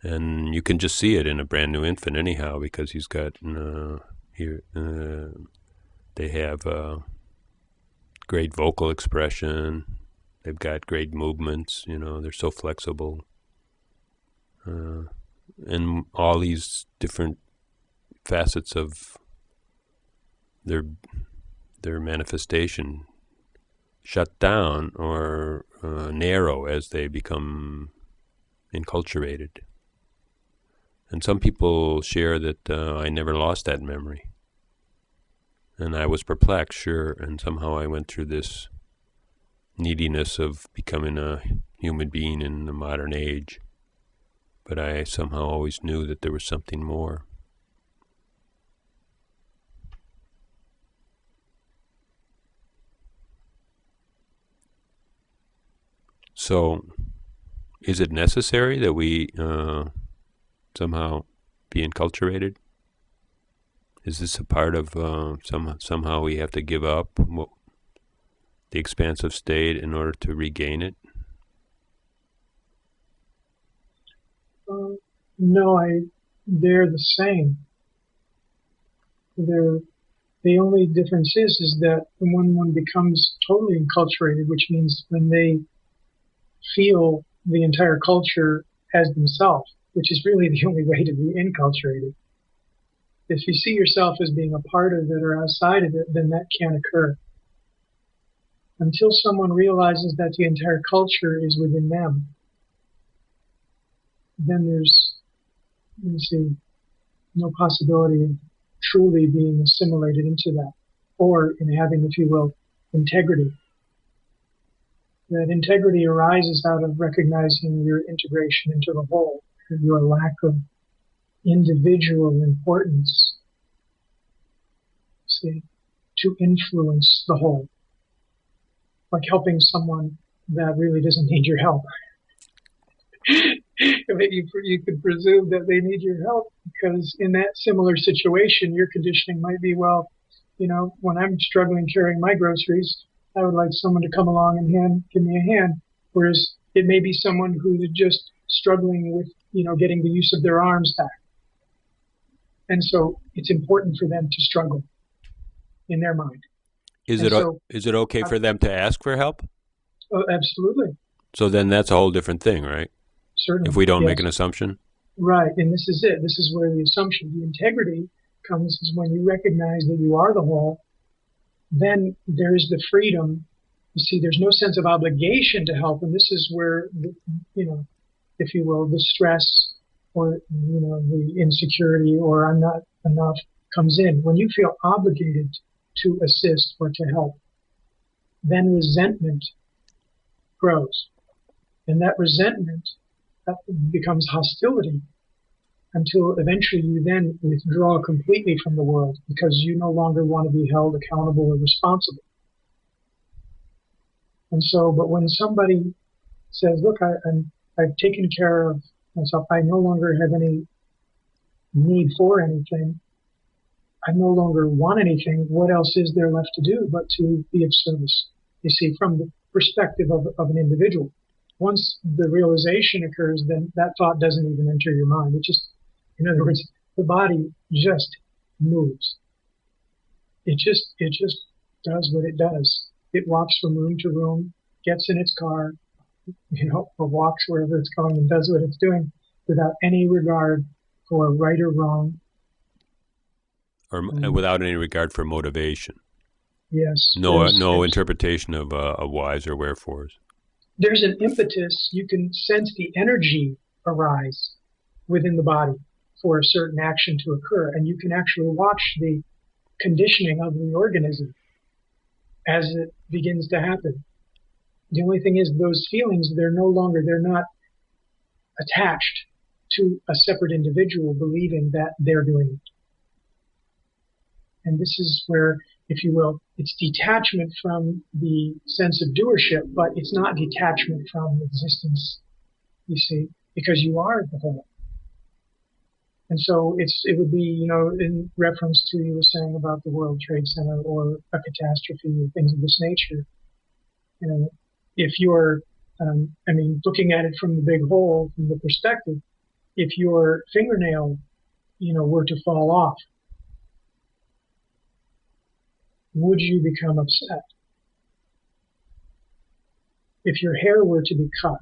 And you can just see it in a brand new infant anyhow, because he's got they have great vocal expression. They've got great movements, they're so flexible. And all these different facets of their manifestation shut down or narrow as they become enculturated. And some people share that I never lost that memory. And I was perplexed, sure, and somehow I went through this neediness of becoming a human being in the modern age. But I somehow always knew that there was something more. So, is it necessary that we somehow be enculturated? Is this a part of somehow we have to give up the expansive state in order to regain it? No, they're the same. The only difference is that when one becomes totally enculturated, which means when they feel the entire culture as themselves, which is really the only way to be enculturated. If you see yourself as being a part of it or outside of it, then that can't occur. Until someone realizes that the entire culture is within them, then there's, no possibility of truly being assimilated into that, or in having, if you will, integrity. That integrity arises out of recognizing your integration into the whole, your lack of individual importance, to influence the whole. Like helping someone that really doesn't need your help. You could presume that they need your help because in that similar situation, your conditioning might be, well, when I'm struggling carrying my groceries, I would like someone to come along and give me a hand. Whereas it may be someone who's just struggling with, getting the use of their arms back. And so it's important for them to struggle in their mind. Is it okay for them to ask for help? Oh, absolutely. So then that's a whole different thing, right? Certainly. If we don't make an assumption? Right, and this is it. This is where the assumption, the integrity comes is when you recognize that you are the whole, then there is the freedom. You see, there's no sense of obligation to help, and this is where, if you will, the stress or, the insecurity or I'm not enough comes in. When you feel obligated to assist or to help, then resentment grows. And that resentment becomes hostility until eventually you then withdraw completely from the world because you no longer want to be held accountable or responsible. And so, but when somebody says, look, I've taken care of myself, I no longer have any need for anything, I no longer want anything, what else is there left to do but to be of service? You see, from the perspective of an individual. Once the realization occurs, then that thought doesn't even enter your mind. It just, in other words, the body just moves. It just does what it does. It walks from room to room, gets in its car, or walks wherever it's going and does what it's doing without any regard for right or wrong. Or without any regard for motivation. Yes. No interpretation of whys or wherefores. There's an impetus. You can sense the energy arise within the body for a certain action to occur, and you can actually watch the conditioning of the organism as it begins to happen. The only thing is those feelings, they're not attached to a separate individual believing that they're doing it. And this is where, if you will, it's detachment from the sense of doership, but it's not detachment from existence, you see, because you are the whole. And so it would be, in reference to you were saying about the World Trade Center or a catastrophe or things of this nature. If you're, looking at it from the big whole, from the perspective, if your fingernail, were to fall off, would you become upset? If your hair were to be cut,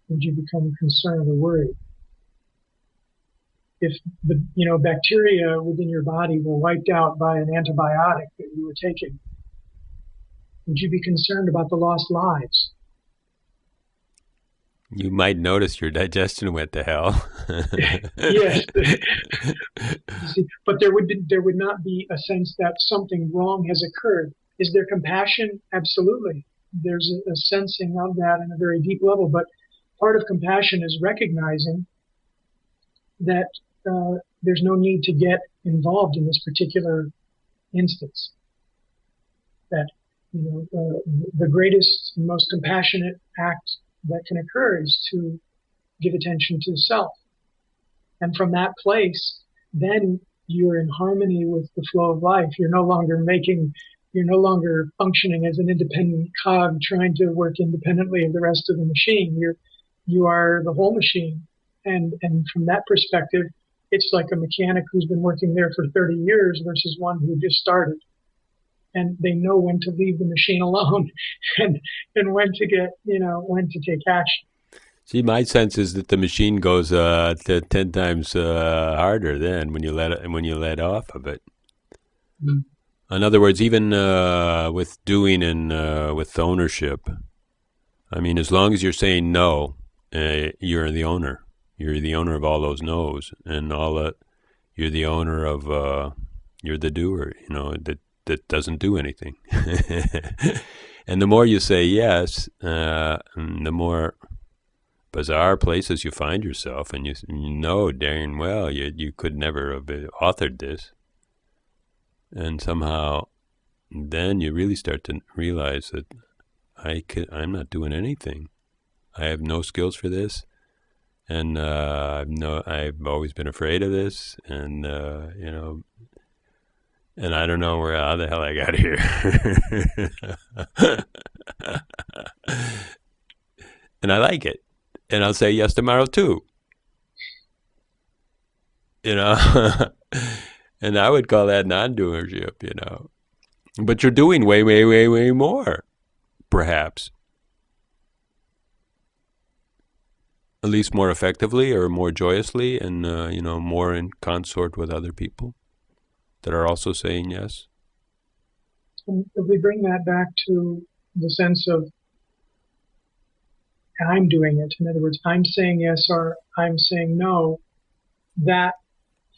would you become concerned or worried? If the bacteria within your body were wiped out by an antibiotic that you were taking, would you be concerned about the lost lives? You might notice your digestion went to hell. Yes, you see, but there would not be a sense that something wrong has occurred. Is there compassion? Absolutely. There's a sensing of that on a very deep level. But part of compassion is recognizing that there's no need to get involved in this particular instance. That the greatest, most compassionate act that can occur is to give attention to self. And from that place, then you're in harmony with the flow of life. You're no longer functioning as an independent cog trying to work independently of the rest of the machine. You are the whole machine. And from that perspective, it's like a mechanic who's been working there for 30 years versus one who just started. And they know when to leave the machine alone and when to take action. See, my sense is that the machine goes to 10 times harder then when you let off of it. Mm. In other words, even with doing and with ownership, I mean, as long as you're saying no, you're the owner. You're the owner of all those no's, and you're the owner of you're the doer. That doesn't do anything. And the more you say yes, the more bizarre places you find yourself, and you know darn well you could never have authored this. And somehow then you really start to realize that I'm not doing anything. I have no skills for this, and I've always been afraid of this, and and I don't know how the hell I got here. And I like it. And I'll say yes tomorrow too. And I would call that non-doership, But you're doing way, way, way, way more, perhaps. At least more effectively or more joyously, and more in consort with other people that are also saying yes. And if we bring that back to the sense of I'm doing it, in other words, I'm saying yes or I'm saying no, that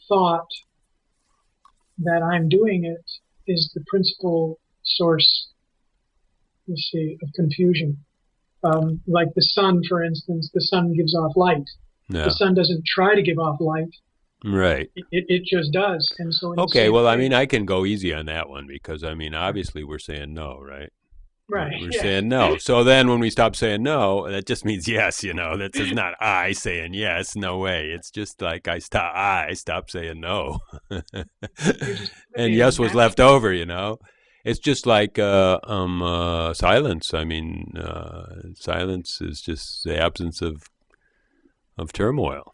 thought that I'm doing it is the principal source, of confusion. Like the sun, for instance, the sun gives off light. Yeah. The sun doesn't try to give off light. Right. It just does. And so okay, well, I mean, I can go easy on that one because, I mean, obviously we're saying no, right? Right. We're saying no. So then when we stop saying no, that just means yes, That's just not I saying yes. No way. It's just like I stop saying no. And yes was left over, It's just like silence. I mean, silence is just the absence of turmoil.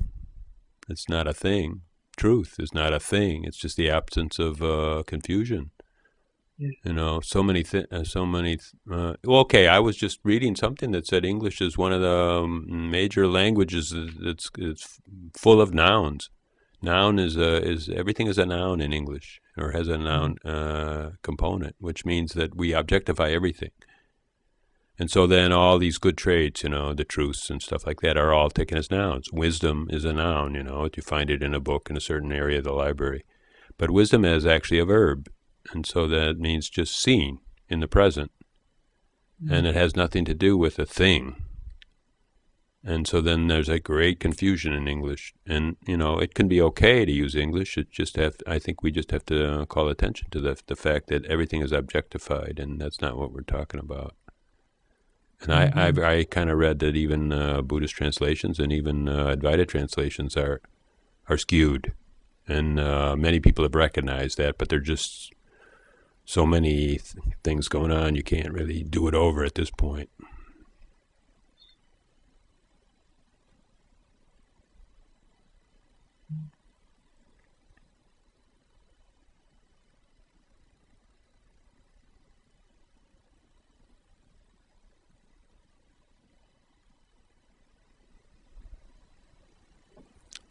It's not a thing. Truth is not a thing. It's just the absence of confusion. Yeah. Okay, I was just reading something that said English is one of the major languages. It's full of nouns. Noun is everything is a noun in English, or has a noun component, which means that we objectify everything. And so then all these good traits, the truths and stuff like that, are all taken as nouns. Wisdom is a noun, you find it in a book in a certain area of the library. But wisdom is actually a verb. And so that means just seeing in the present. And it has nothing to do with a thing. And so then there's a great confusion in English. And, it can be okay to use English. I think we just have to call attention to the fact that everything is objectified, and that's not what we're talking about. And I kind of read that even Buddhist translations and even Advaita translations are skewed. And many people have recognized that, but there are just so many things going on, you can't really do it over at this point.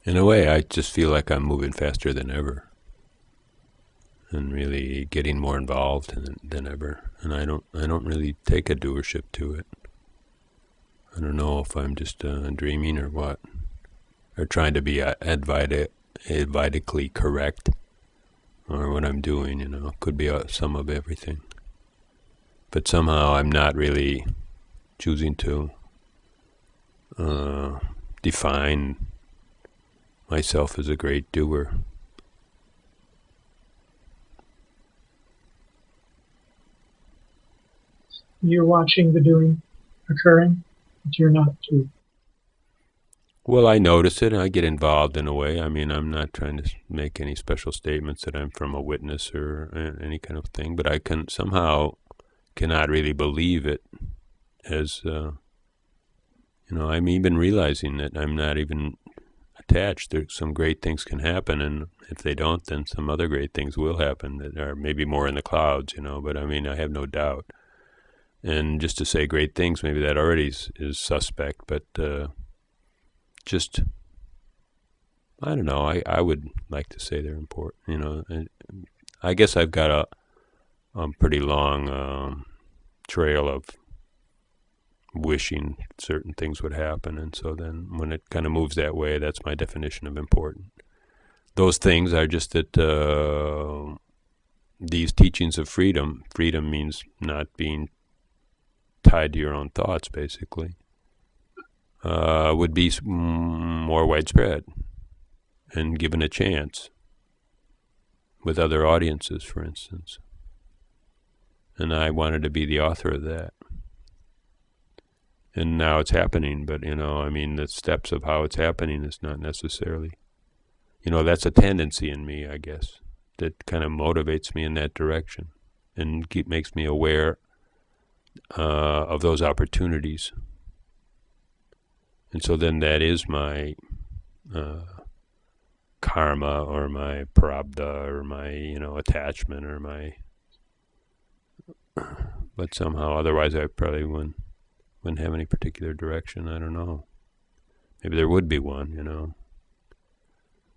In a way, I just feel like I'm moving faster than ever, and really getting more involved than ever. And I don't really take a doership to it. I don't know if I'm just dreaming or what, or trying to be advidically correct, or what I'm doing, could be some of everything. But somehow I'm not really choosing to define myself as a great doer. You're watching the doing occurring, but you're not doing. Well, I notice it and I get involved in a way. I mean, I'm not trying to make any special statements that I'm from a witness or any kind of thing, but I somehow cannot really believe it as, I'm even realizing that I'm not even attached. Some great things can happen, and if they don't, then some other great things will happen that are maybe more in the clouds, but I mean, I have no doubt. And just to say great things, maybe that already is suspect, but just, I don't know, I would like to say they're important, and I guess I've got a pretty long trail of wishing certain things would happen, and so then when it kind of moves that way, that's my definition of important. Those things are just that these teachings of freedom means not being tied to your own thoughts, basically, would be more widespread and given a chance with other audiences, for instance. And I wanted to be the author of that. And now it's happening, but, I mean, the steps of how it's happening is not necessarily, that's a tendency in me, I guess, that kind of motivates me in that direction and makes me aware of those opportunities. And so then that is my karma or my prabdha or my, attachment or my... But somehow, otherwise I probably wouldn't have any particular direction. I don't know. Maybe there would be one,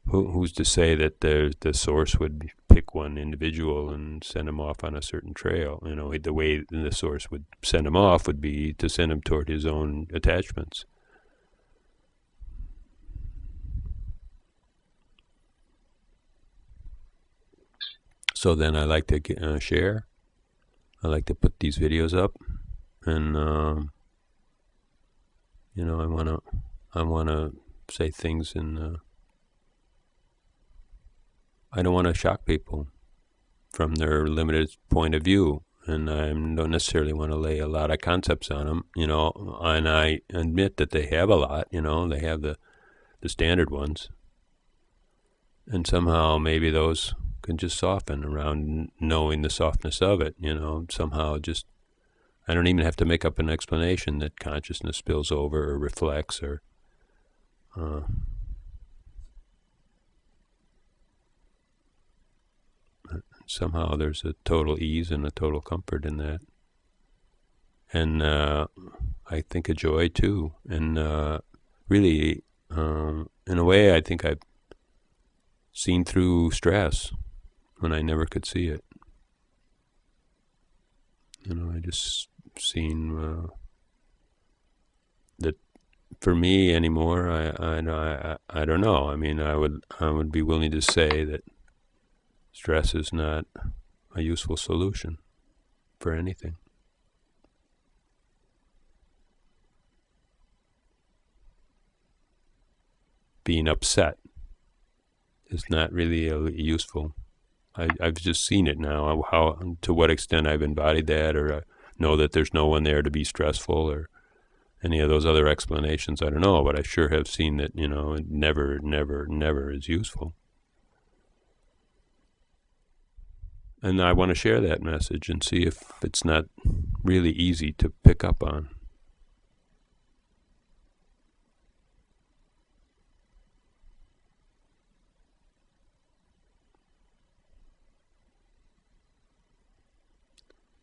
Who's to say that the source would pick one individual and send him off on a certain trail? The way the source would send him off would be to send him toward his own attachments. So then I like to share. I like to put these videos up, and I wanna say things, and I don't want to shock people from their limited point of view, and I don't necessarily want to lay a lot of concepts on them, and I admit that they have a lot, they have the standard ones, and somehow maybe those can just soften around knowing the softness of it, somehow just, I don't even have to make up an explanation that consciousness spills over or reflects or somehow there's a total ease and a total comfort in that. And I think a joy too. And really, in a way, I think I've seen through stress when I never could see it. I just seen that for me anymore. I don't know. I mean, I would be willing to say that stress is not a useful solution for anything. Being upset is not really useful. I've just seen it now, how to what extent I've embodied that, or know that there's no one there to be stressful, or any of those other explanations. I don't know, but I sure have seen that, it never, never, never is useful. And I want to share that message and see if it's not really easy to pick up on.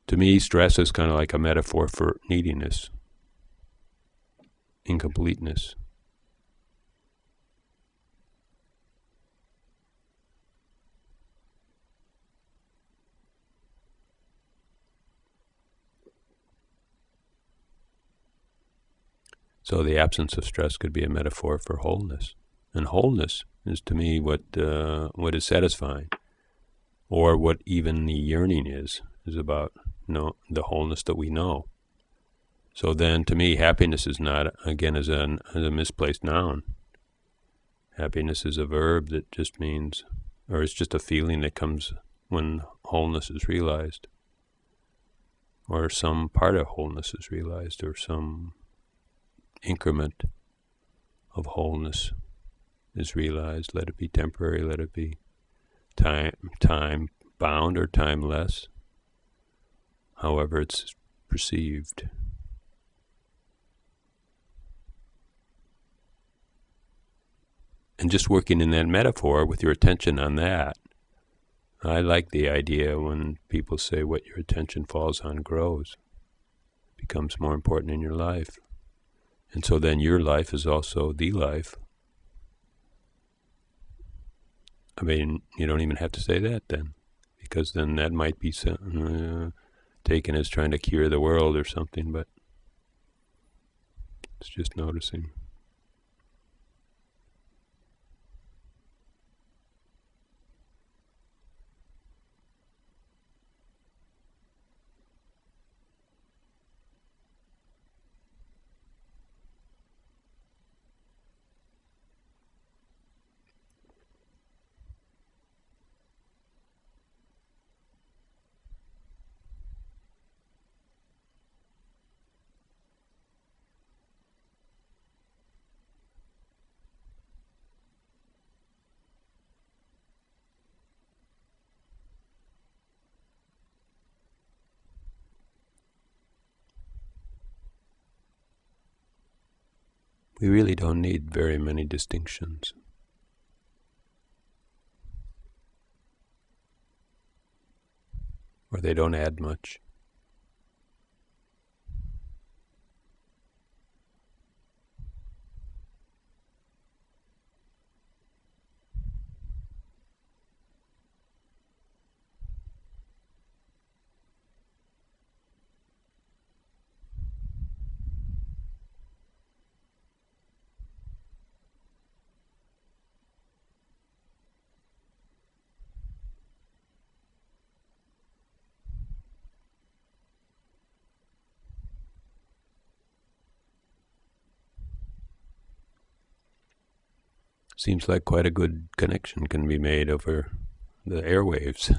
To me, stress is kind of like a metaphor for neediness, incompleteness. So the absence of stress could be a metaphor for wholeness. And wholeness is, to me, what is satisfying, or what even the yearning is about, the wholeness that we know. So then, to me, happiness is not, again, as a misplaced noun. Happiness is a verb that just means, or it's just a feeling that comes when wholeness is realized, or some part of wholeness is realized, or some increment of wholeness is realized. Let it be temporary, let it be time bound or timeless, however it's perceived. And just working in that metaphor with your attention on that, I like the idea when people say what your attention falls on grows, becomes more important in your life. And so then your life is also the life. I mean, you don't even have to say that then, because then that might be taken as trying to cure the world or something, but it's just noticing. We really don't need very many distinctions. Or they don't add much. Seems like quite a good connection can be made over the airwaves.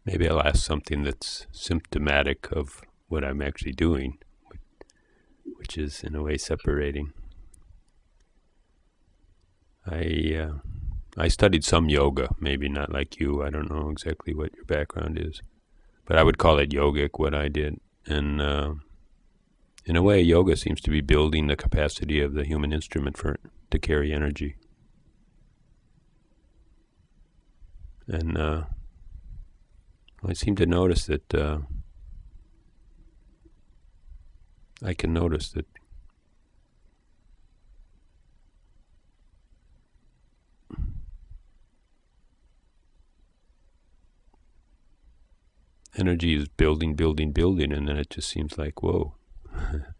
Maybe I'll ask something that's symptomatic of what I'm actually doing, which is in a way separating. I studied some yoga, maybe not like you. I don't know exactly what your background is, but I would call it yogic, what I did. And in a way, yoga seems to be building the capacity of the human instrument to carry energy. And I seem to notice that I can notice that energy is building, building, building, and then it just seems like, whoa,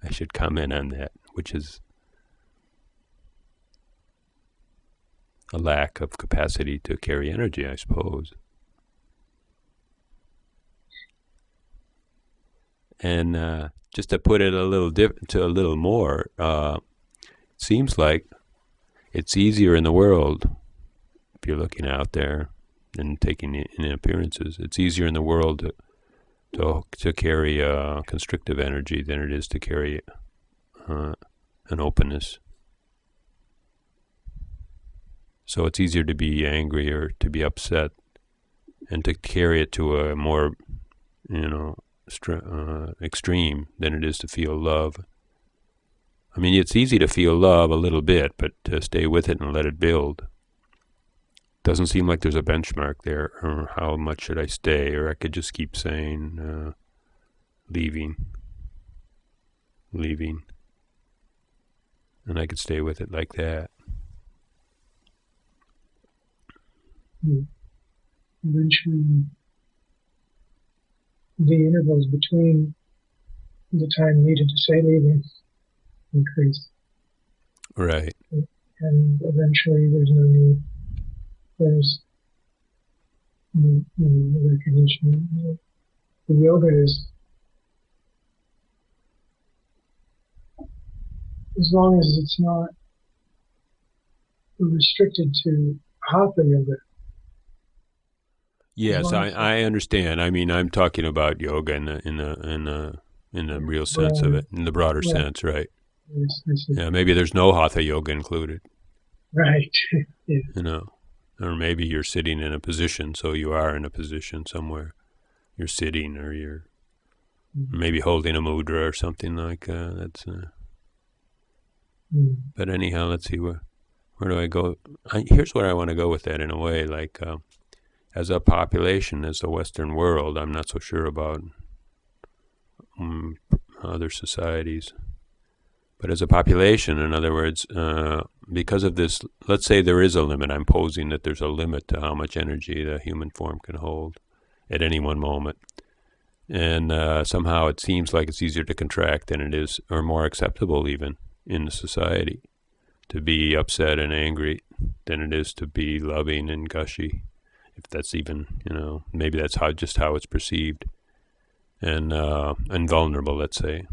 I should comment on that, which is a lack of capacity to carry energy, I suppose. And just to put it a little more, it seems like it's easier in the world, if you're looking out there and taking in appearances, it's easier in the world to carry constrictive energy than it is to carry an openness. So it's easier to be angry or to be upset and to carry it to a more, extreme than it is to feel love. I mean, it's easy to feel love a little bit, but to stay with it and let it build. Doesn't seem like there's a benchmark there, or how much should I stay, or I could just keep saying, leaving, and I could stay with it like that. Eventually, the intervals between the time needed to say leaving increase. Right. And eventually there's no need. There's recognition. The yoga is, as long as it's not restricted to hatha yoga. Yes, I understand. I mean, I'm talking about yoga in the real sense of it, in the broader sense, right? Yes, yeah, maybe there's no hatha yoga included. Right. Yeah. Or maybe you're sitting in a position, so you are in a position somewhere. You're sitting, or you're maybe holding a mudra or something like that's. But anyhow, let's see where do I go? Here's where I want to go with that in a way, like. As a population, as the Western world, I'm not so sure about other societies. But as a population, in other words, because of this, let's say there is a limit. I'm posing that there's a limit to how much energy the human form can hold at any one moment. And somehow it seems like it's easier to contract than it is, or more acceptable even in the society, to be upset and angry than it is to be loving and gushy. If that's even, maybe that's just how it's perceived, and vulnerable, let's say.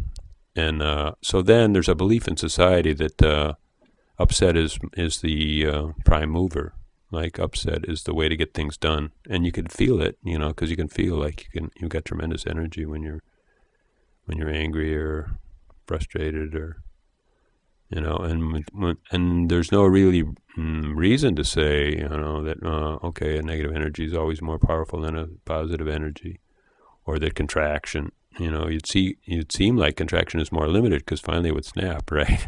And so then there's a belief in society that upset is the prime mover. Like upset is the way to get things done, and you can feel it, because you can feel like you've got tremendous energy when you're angry or frustrated, or and there's no really reason to say, that okay, a negative energy is always more powerful than a positive energy, or that contraction, you'd seem like contraction is more limited because finally it would snap, right?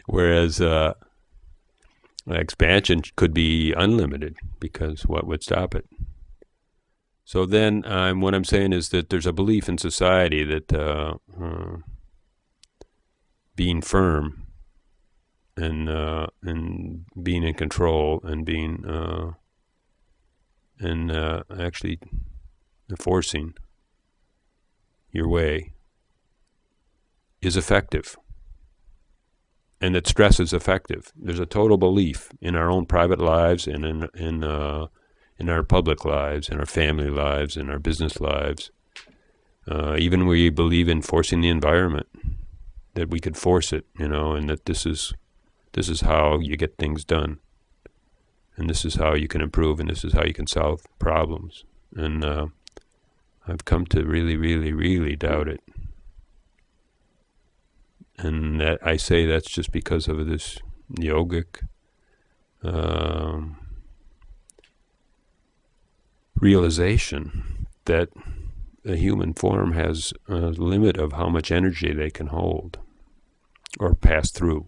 Whereas expansion could be unlimited, because what would stop it? So then, what I'm saying is that there's a belief in society that being firm and being in control and being actually enforcing your way is effective, and that stress is effective. There's a total belief in our own private lives and in our public lives, in our family lives, in our business lives. Even we believe in forcing the environment, that we could force it, and that this is how you get things done, and this is how you can improve, and this is how you can solve problems. And I've come to really, really, really doubt it. And that I say that's just because of this yogic realization that the human form has a limit of how much energy they can hold or pass through.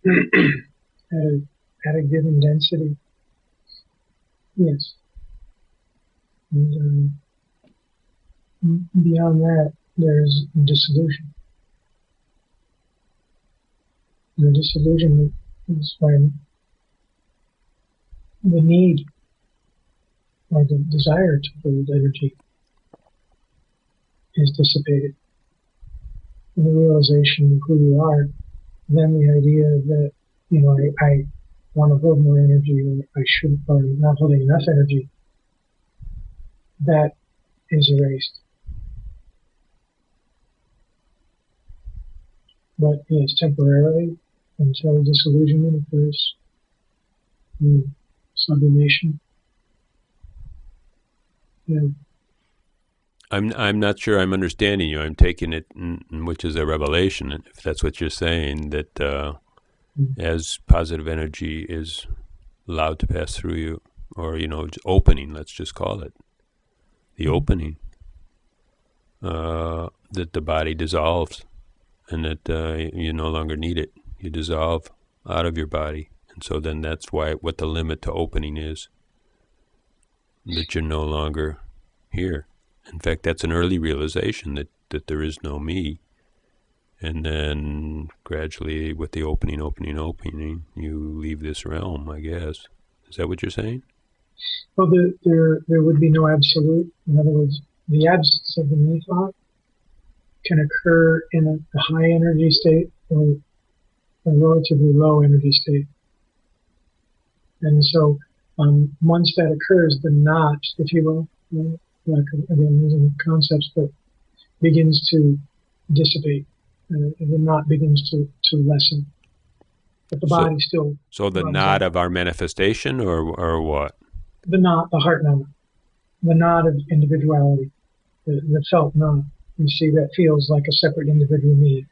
At a given density. Yes. And beyond that, there's dissolution. And the dissolution is when the need or the desire to hold energy is dissipated. And the realization of who you are, then the idea that, I want to hold more energy, or I should, or not holding enough energy, that is erased. But yes, temporarily, until disillusionment occurs, sublimation. Yeah. I'm not sure I'm understanding you. I'm taking it, which is a revelation, if that's what you're saying, that as positive energy is allowed to pass through you, or, opening, let's just call it, the opening, that the body dissolves, and that you no longer need it. You dissolve out of your body. And so then that's what the limit to opening is, that you're no longer here. In fact, that's an early realization that there is no me. And then gradually, with the opening, you leave this realm, I guess. Is that what you're saying? Well, there would be no absolute. In other words, the absence of the me thought can occur in a high energy state or a relatively low energy state. And so once that occurs, the not, if you will, like again using concepts, but begins to dissipate. The not begins to lessen. But the body still. So the not of our manifestation, or what? The not, the heart not. The not of individuality. The felt not. You see, that feels like a separate individual me.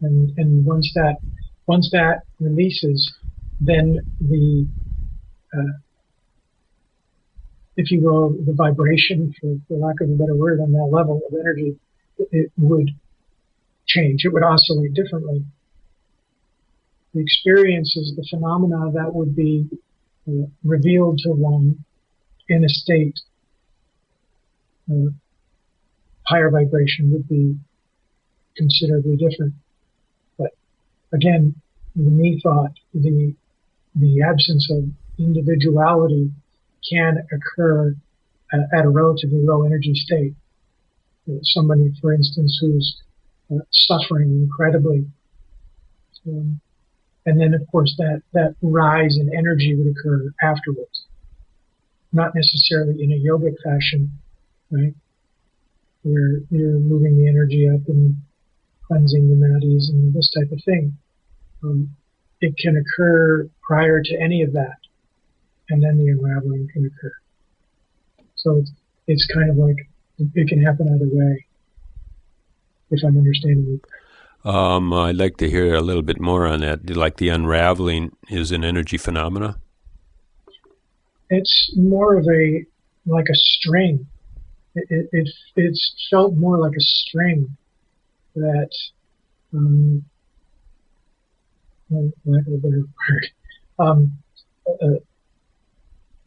And once that releases, then the if you will, the vibration, for lack of a better word, on that level of energy, it would change. It would oscillate differently. The experiences, the phenomena that would be revealed to one in a state, higher vibration, would be considerably different. But again, the me thought, the absence of individuality can occur at a relatively low energy state. Somebody, for instance, who's suffering incredibly. And then, of course, that rise in energy would occur afterwards. Not necessarily in a yogic fashion, right? Where you're moving the energy up and cleansing the nadis and this type of thing. It can occur prior to any of that, and then the unraveling can occur. So it's kind of like it can happen either way, if I'm understanding you. I'd like to hear a little bit more on that. Like the unraveling is an energy phenomena? It's more of like a string. It's felt more like a string that, lack of a better word,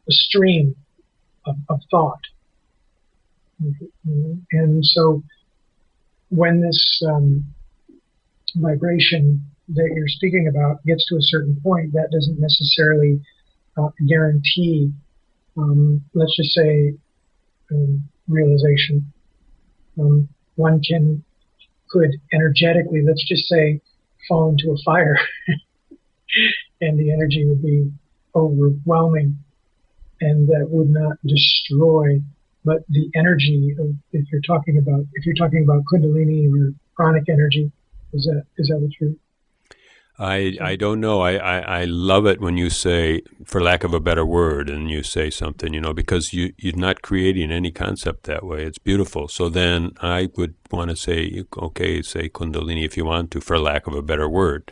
a stream of thought. And so when this vibration that you're speaking about gets to a certain point, that doesn't necessarily guarantee, let's just say, realization. One could energetically, let's just say, fall into a fire and the energy would be overwhelming, and that would not destroy, but the energy of, if you're talking about Kundalini or pranic energy, is that what you're? I don't know. I love it when you say, for lack of a better word, and you say something, because you're not creating any concept that way. It's beautiful. So then I would want to say, okay, say Kundalini if you want to, for lack of a better word,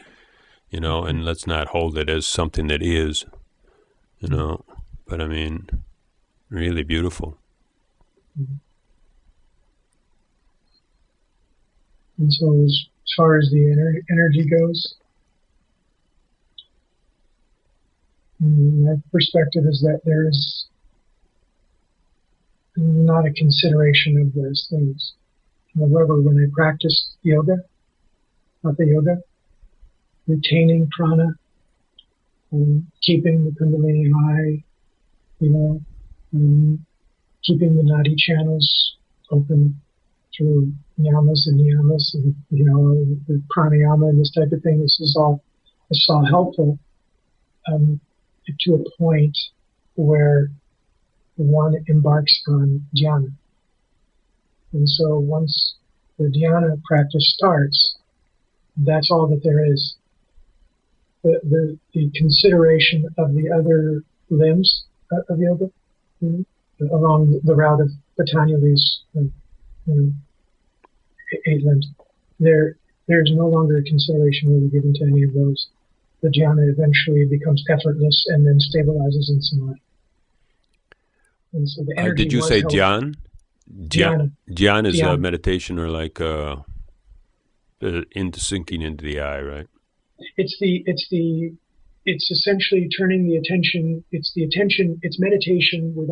and let's not hold it as something that is, but I mean, really beautiful. And so as far as the energy goes, my perspective is that there's not a consideration of those things. However, when I practiced yoga, hatha yoga, retaining prana, keeping the kundalini high, keeping the nadi channels open through yamas and niyamas, and the pranayama and this type of thing. This is all helpful to a point where one embarks on dhyana. And so once the dhyana practice starts, that's all that there is. The consideration of the other limbs of yoga, along the route of Patanjali's 8 limbs, there's no longer a consideration really given to any of those. The jnana eventually becomes effortless and then stabilizes in samadhi. And so the energy did you say dhyan? Dhyana. Dhyan is Dhyana. meditation, or like into sinking into the eye, right? It's essentially turning the attention. It's meditation with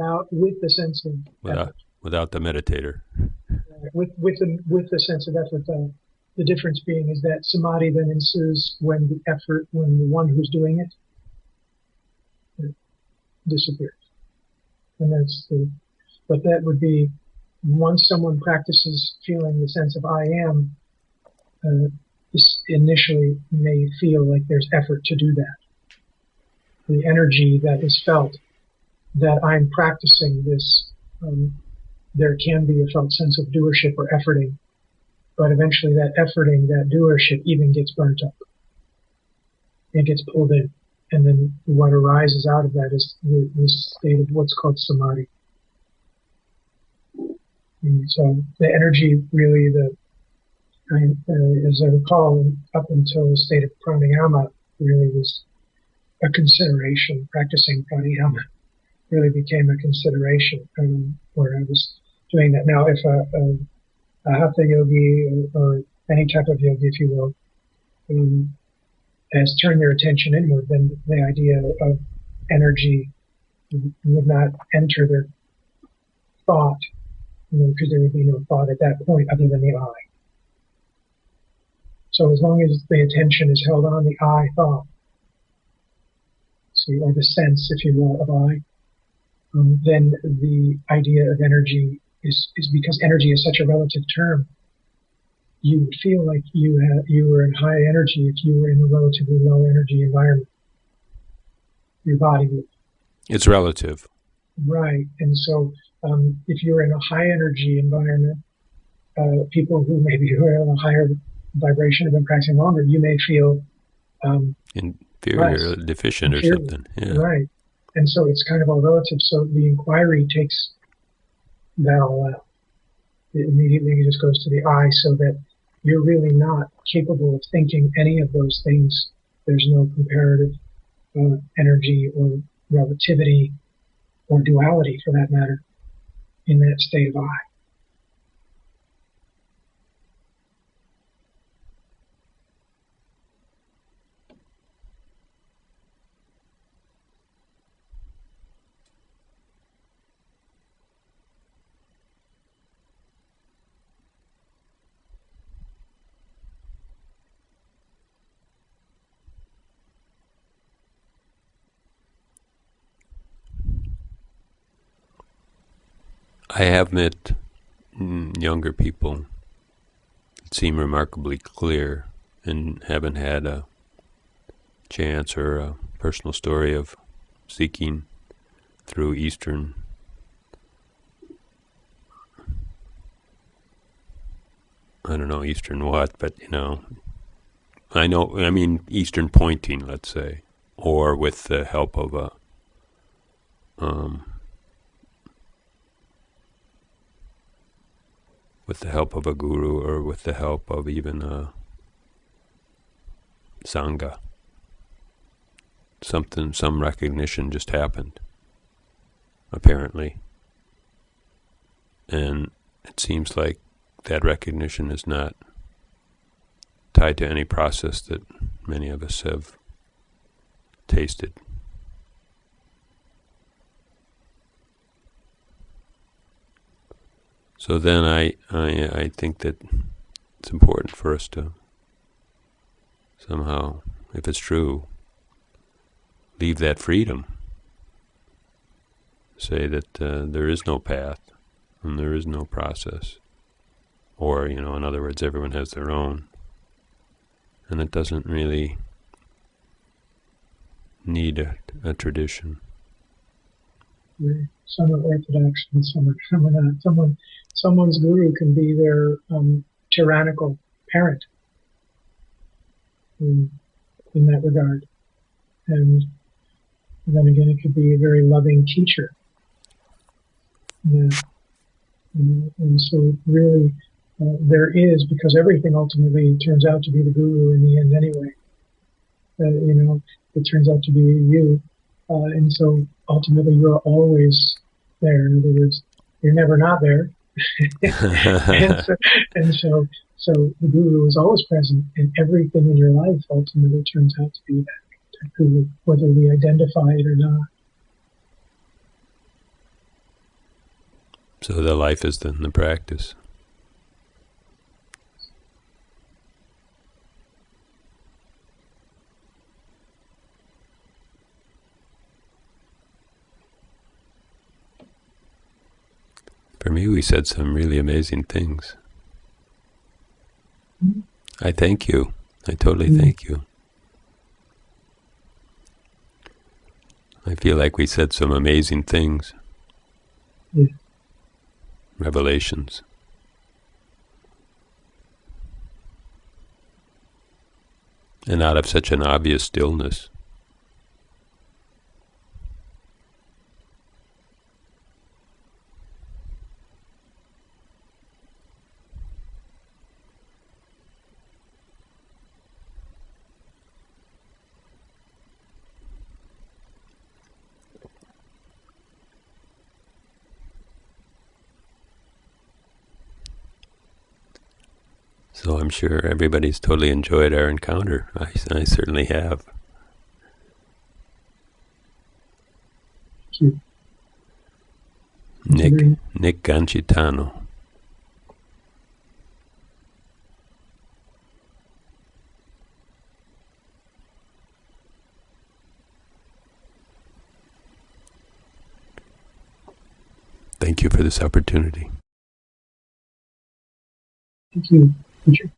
the sense of effort. Without the meditator. With the sense of effort. The difference being is that samadhi then ensues when the one who's doing it disappears. And but that would be, once someone practices feeling the sense of I am, this initially may feel like there's effort to do that. The energy that is felt that I'm practicing this, there can be a felt sense of doership or efforting, but eventually that efforting, that doership even gets burnt up. It gets pulled in. And then what arises out of that is this state of what's called samadhi. And so the energy really, as I recall, up until the state of pranayama really was a consideration. Practicing pranayama really became a consideration where I was doing that. Now, if a hatha yogi or any type of yogi, if you will, has turned their attention inward, then the idea of energy would not enter their thought, because there would be no thought at that point other than the I. So as long as the attention is held on the I thought, or the sense, if you will, of I, then the idea of energy is because energy is such a relative term. You would feel like you were in high energy if you were in a relatively low energy environment. Your body would. It's relative. Right. And so if you're in a high energy environment, people who maybe are in a higher vibration have been practicing longer, you may feel inferior, deficient or something. Yeah. Right. And so it's kind of all relative. So the inquiry takes that all out. It immediately just goes to the I, so that you're really not capable of thinking any of those things. There's no comparative energy or relativity or duality, for that matter, in that state of I. I have met younger people that seem remarkably clear and haven't had a chance or a personal story of seeking through Eastern Eastern what, but Eastern pointing, let's say, or with the help of a guru, or with the help of even a sangha. Some recognition just happened, apparently. And it seems like that recognition is not tied to any process that many of us have tasted. So then I think that it's important for us to somehow, if it's true, leave that freedom. Say that there is no path and there is no process. Or, in other words, everyone has their own. And it doesn't really need a tradition. Some are orthodox and some are not. Someone's guru can be their tyrannical parent in that regard. And then again, it could be a very loving teacher. Yeah. And so really, there is, because everything ultimately turns out to be the guru in the end anyway. It turns out to be you. And so ultimately you're always there. In other words, you're never not there. and so the guru is always present, and everything in your life ultimately turns out to be that guru, whether we identify it or not. So the life is then the practice. For me, we said some really amazing things. Mm-hmm. I thank you. I totally thank you. I feel like we said some amazing things. Yeah. Revelations. And out of such an obvious stillness. So I'm sure everybody's totally enjoyed our encounter. I certainly have. Thank you. Nick Gancitano. Thank you for this opportunity. Thank you, teacher.